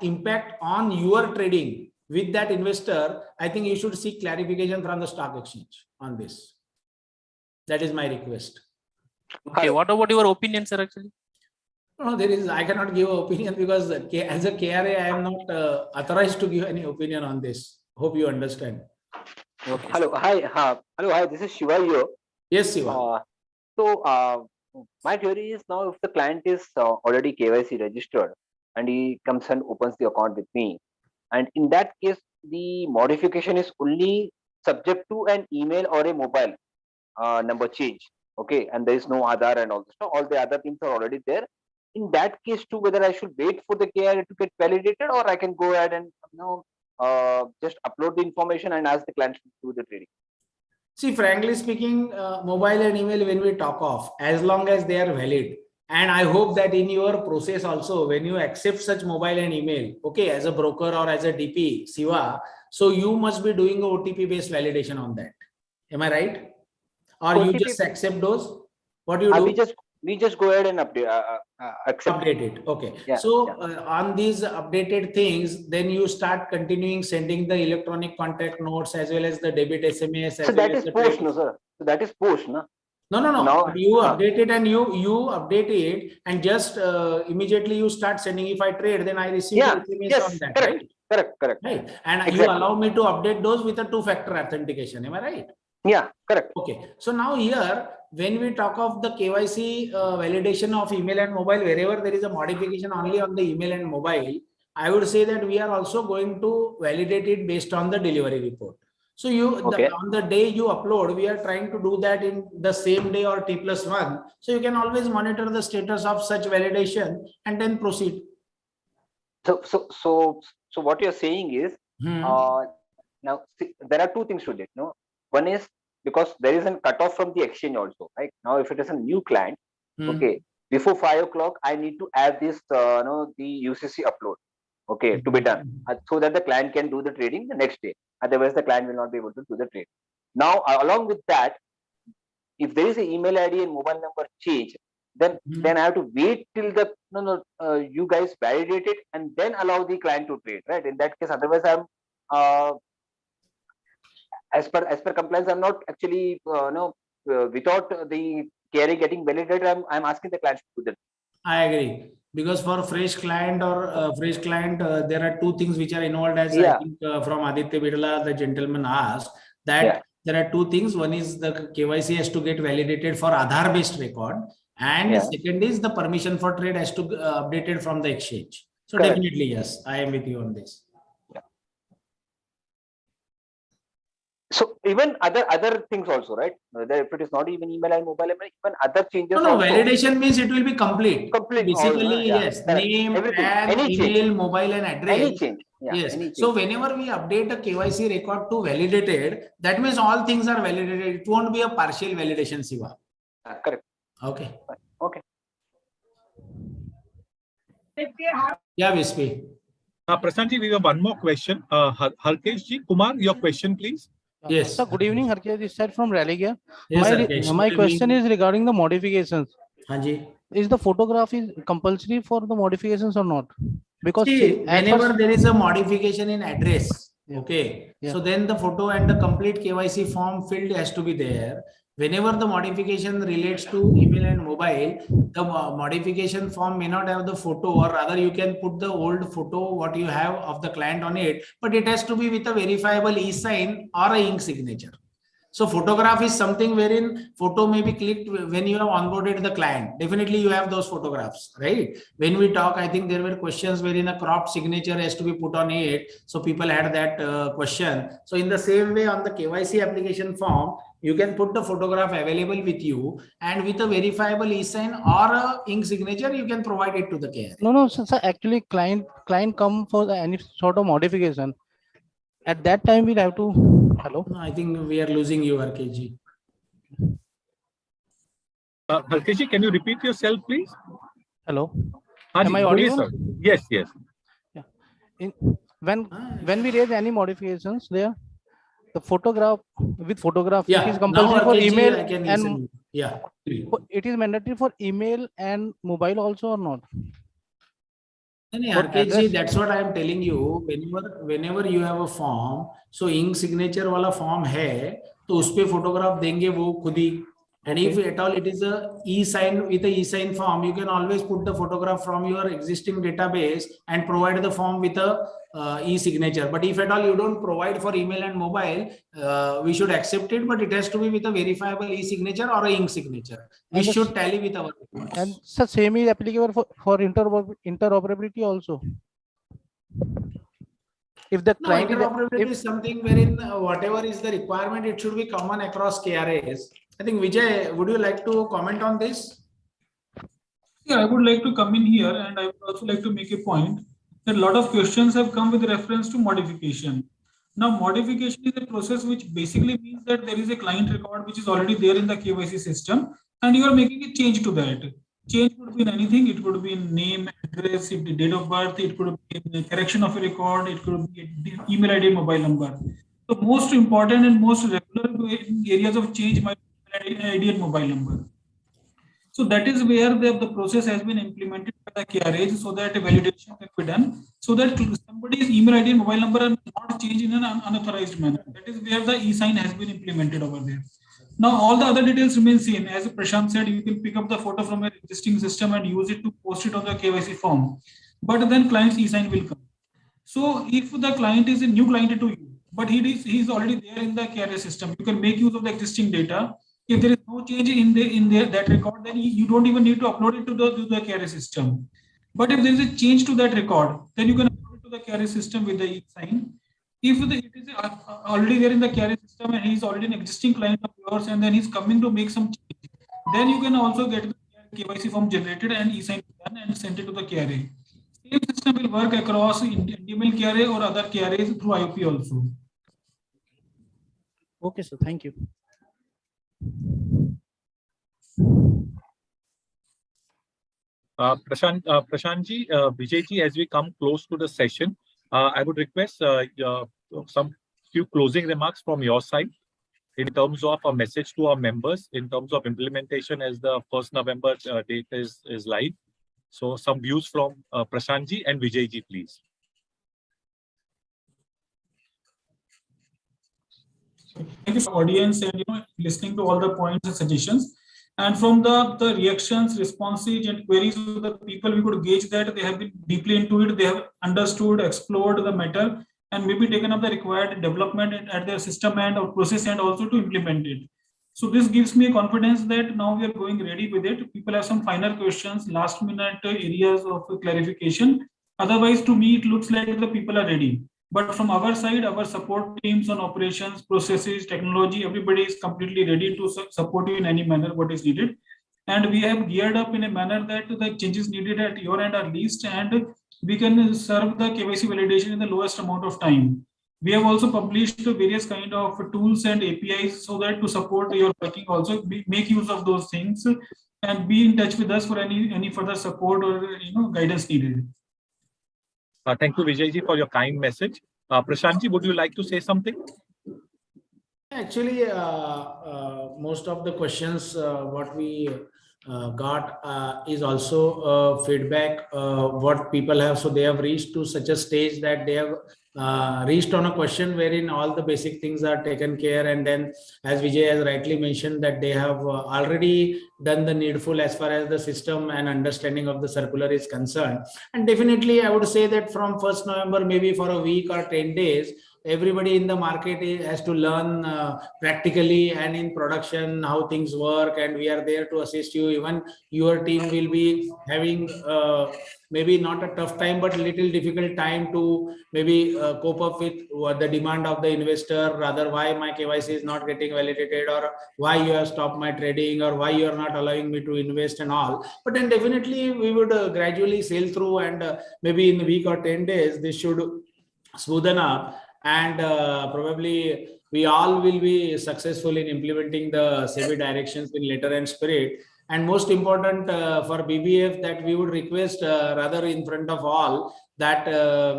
impact on your trading with that investor, I think you should seek clarification from the stock exchange on this. That is my request. Okay, what about your opinion, sir? Actually, No, there is. I cannot give an opinion because as a KRA, I am not authorized to give any opinion on this. Hope you understand. okay. Hello, hi, hello, hi. This is Shiva here. Yes, Siva. My theory is now if the client is already KYC registered and he comes and opens the account with me, and in that case, the modification is only subject to an email or a mobile number change. Okay, and there is no Aadhaar and all this. No, all the other things are already there. In that case, too, whether I should wait for the KRA to get validated or I can go ahead and just upload the information and ask the client to do the trading. See, frankly speaking, mobile and email, when we talk of, as long as they are valid, and I hope that in your process also, when you accept such mobile and email, okay, as a broker or as a DP, Siva, so you must be doing a OTP based validation on that. Am I right? Or OTP, you just accept those? What do you do? We just go ahead and update, update it. Okay. Yeah, so on these updated things, then you start continuing sending the electronic contact notes as well as the debit SMS. So that is post, no, sir. So that is post, no? No. So now, you update it and you update it and just immediately you start sending. If I trade, then I receive the SMS on that, correct, right? Correct. Right. And you allow me to update those with a two-factor authentication. Am I right? Yeah, correct. Okay. So now here, when we talk of the KYC validation of email and mobile, wherever there is a modification only on the email and mobile, I would say that we are also going to validate it based on the delivery report. So on the day you upload, we are trying to do that in the same day or T+1. So you can always monitor the status of such validation and then proceed. So what you're saying is, now see, there are two things to it. No, one is because there is a cutoff from the exchange also. Right now, if it is a new client, okay, before 5 o'clock, I need to add this, the UCC upload, okay, to be done, so that the client can do the trading the next day. Otherwise, the client will not be able to do the trade. Now, along with that, if there is an email ID and mobile number change, then I have to wait till the you guys validate it and then allow the client to trade. Right? In that case, otherwise, I'm as per compliance, I'm not actually without the KRA getting validated, I'm asking the client to do that. I agree, because for fresh client or there are two things which are involved, as I think from Aditya Bidla, the gentleman asked that there are two things. One is the KYC has to get validated for Aadhaar based record, and second is the permission for trade has to be updated from the exchange. So definitely, yes, I am with you on this. So even other things also, right? If it is not even email and mobile, even other changes. No, validation means it will be complete. Basically, yes, name, PAN, email, mobile, and address. Any change. Yes. So whenever we update a KYC record to validated, that means all things are validated. It won't be a partial validation, Siva. Correct. Okay. Okay. Yeah, Vispi. Prashantji, we have one more question. Harkeshji, Kumar, your question, please. Yes. So good evening, Harkesh. This side from Raleigh. Yes, my question is regarding the modifications. Hanji. Is the photograph is compulsory for the modifications or not? Because whenever there is a modification in address, so then the photo and the complete KYC form field has to be there. Whenever the modification relates to email and mobile, the modification form may not have the photo, or rather you can put the old photo what you have of the client on it, but it has to be with a verifiable e-sign or a ink signature. So photograph is something wherein photo may be clicked when you have onboarded the client. Definitely you have those photographs, right? When we talk, I think there were questions wherein a cropped signature has to be put on it. So people had that question. So in the same way on the KYC application form, you can put the photograph available with you, and with a verifiable e-sign or a ink signature, you can provide it to the KRA. No, sir, actually client come for any sort of modification. At that time, we'll have to. Hello. No, I think we are losing you, RKG. Harkeshji, can you repeat yourself, please? Hello. Am I audible? Yes. Yeah. When we raise any modifications there, the photograph with photograph is compulsory for email and it is mandatory for email and mobile also or not? RKG, that's what I am telling you. Whenever you have a form, so ink signature वाला form है, तो उस पे photograph देंगे वो खुद ही, And if at all it is a e-sign with a e-sign form, you can always put the photograph from your existing database and provide the form with a e-signature. But if at all you don't provide for email and mobile, we should accept it, but it has to be with a verifiable e-signature or a ink signature. We should tally with our records. And so same is applicable for interoperability also. If the client interoperability is something wherein whatever is the requirement, it should be common across KRAs. I think Vijay, would you like to comment on this? Yeah, I would like to come in here, and I would also like to make a point that a lot of questions have come with reference to modification. Now, modification is a process which basically means that there is a client record which is already there in the KYC system, and you are making a change to that. Change could be in anything. It could be in name, address, date of birth. It could be in correction of a record. It could be email ID, mobile number. The most important and most regular areas of change might be email ID and mobile number. So that is where the process has been implemented by the KRAs so that a validation can be done, so that somebody's email ID and mobile number are not changed in an unauthorized manner. That is where the e-sign has been implemented over there. Now, all the other details remain same. As Prashant said, you can pick up the photo from your existing system and use it to post it on the KYC form. But then client's e-sign will come. So if the client is a new client to you, but he is already there in the KRA system, you can make use of the existing data. If there is no change in that record, then you don't even need to upload it to the KRA system. But if there is a change to that record, then you can upload it to the KRA system with the e-sign. If it is already there in the KRA system and he is already an existing client of yours, and then he's coming to make some change, then you can also get the KYC form generated and e-sign done and sent it to the KRA. Same system will work across NDML KRA or other KRAs through IOP also. Okay, sir. Thank you. Prashantji, Vijayji, as we come close to the session, I would request some few closing remarks from your side in terms of a message to our members in terms of implementation as the 1st November date is live. So some views from Prashantji and Vijayji, please. Thank you for the audience and listening to all the points and suggestions. And from the reactions, responses, and queries of the people, we could gauge that they have been deeply into it. They have understood, explored the matter, and maybe taken up the required development at their system end or process and also to implement it. So this gives me confidence that now we are going ready with it. People have some final questions, last minute areas of clarification. Otherwise, to me, it looks like the people are ready. But from our side, our support teams on operations, processes, technology, everybody is completely ready to support you in any manner what is needed. And we have geared up in a manner that the changes needed at your end are least, and we can serve the KYC validation in the lowest amount of time. We have also published various kind of tools and APIs so that to support your working also, make use of those things and be in touch with us for any further support or guidance needed. Thank you, Vijayji, for your kind message. Prashantji, would you like to say something? Actually, most of the questions what we got is also feedback what people have. So they have reached to such a stage that they have reached on a question wherein all the basic things are taken care, and then as Vijay has rightly mentioned that they have already done the needful as far as the system and understanding of the circular is concerned. And definitely I would say that from 1st November, maybe for a week or 10 days, everybody in the market has to learn practically and in production how things work, and we are there to assist you. Even your team will be having maybe not a tough time but little difficult time to maybe cope up with the demand of the investor, rather why my KYC is not getting validated, or why you have stopped my trading, or why you are not allowing me to invest and all. But then definitely we would gradually sail through, and maybe in a week or 10 days this should smoothen up, and probably we all will be successful in implementing the SEBI directions in letter and spirit. And most important for BBF, that we would request rather in front of all that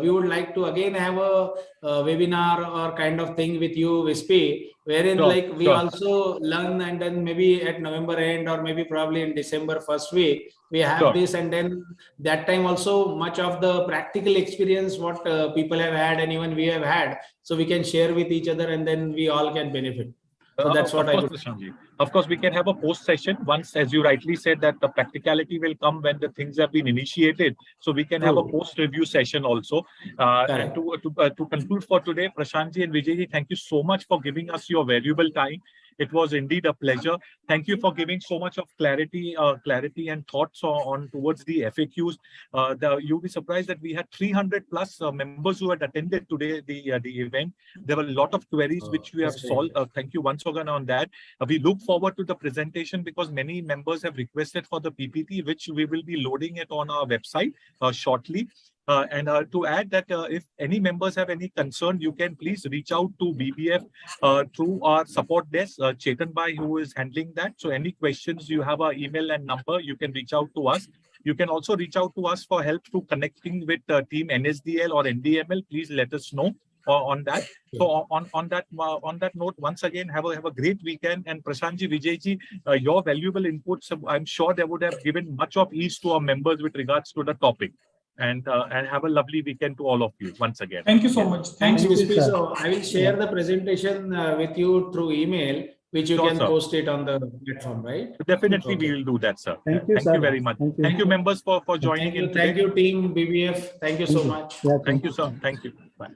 we would like to again have a webinar or kind of thing with you, Vispi, wherein we also learn, and then maybe at November end or maybe probably in December 1st week we have this, and then that time also much of the practical experience what people have had and even we have had, so we can share with each other and then we all can benefit. So that's what I would. Prashantji. Of course, we can have a post session once, as you rightly said, that the practicality will come when the things have been initiated. So we can have a post review session also. And to conclude for today, Prashantji and Vijayji, thank you so much for giving us your valuable time. It was indeed a pleasure. Thank you for giving so much of clarity and thoughts on towards the FAQs. You'll be surprised that we had 300 plus members who had attended today the event. There were a lot of queries which we have solved. Thank you once again on that. We look forward to the presentation because many members have requested for the PPT, which we will be loading it on our website shortly. And to add that if any members have any concern, you can please reach out to w.e.f through our support desk, Chetan Bhai, who is handling that. So any questions, you have our email and number, you can reach out to us. You can also reach out to us for help through connecting with team NSDL or NDML. Please let us know on that. So on that note, once again, have a great weekend. And Prashantji, Vijayji, your valuable inputs, I'm sure they would have given much of ease to our members with regards to the topic. And have a lovely weekend to all of you once again. Thank you so much. Thanks, Crispy. So I will share the presentation with you through email, which you can post it on the platform, right? Definitely, we will do that, sir. Thank you, Thank you very much. Thank you, members, for joining in today. Thank you, team BBF. Thank you so much. Thank you, sir. Thank you. Bye.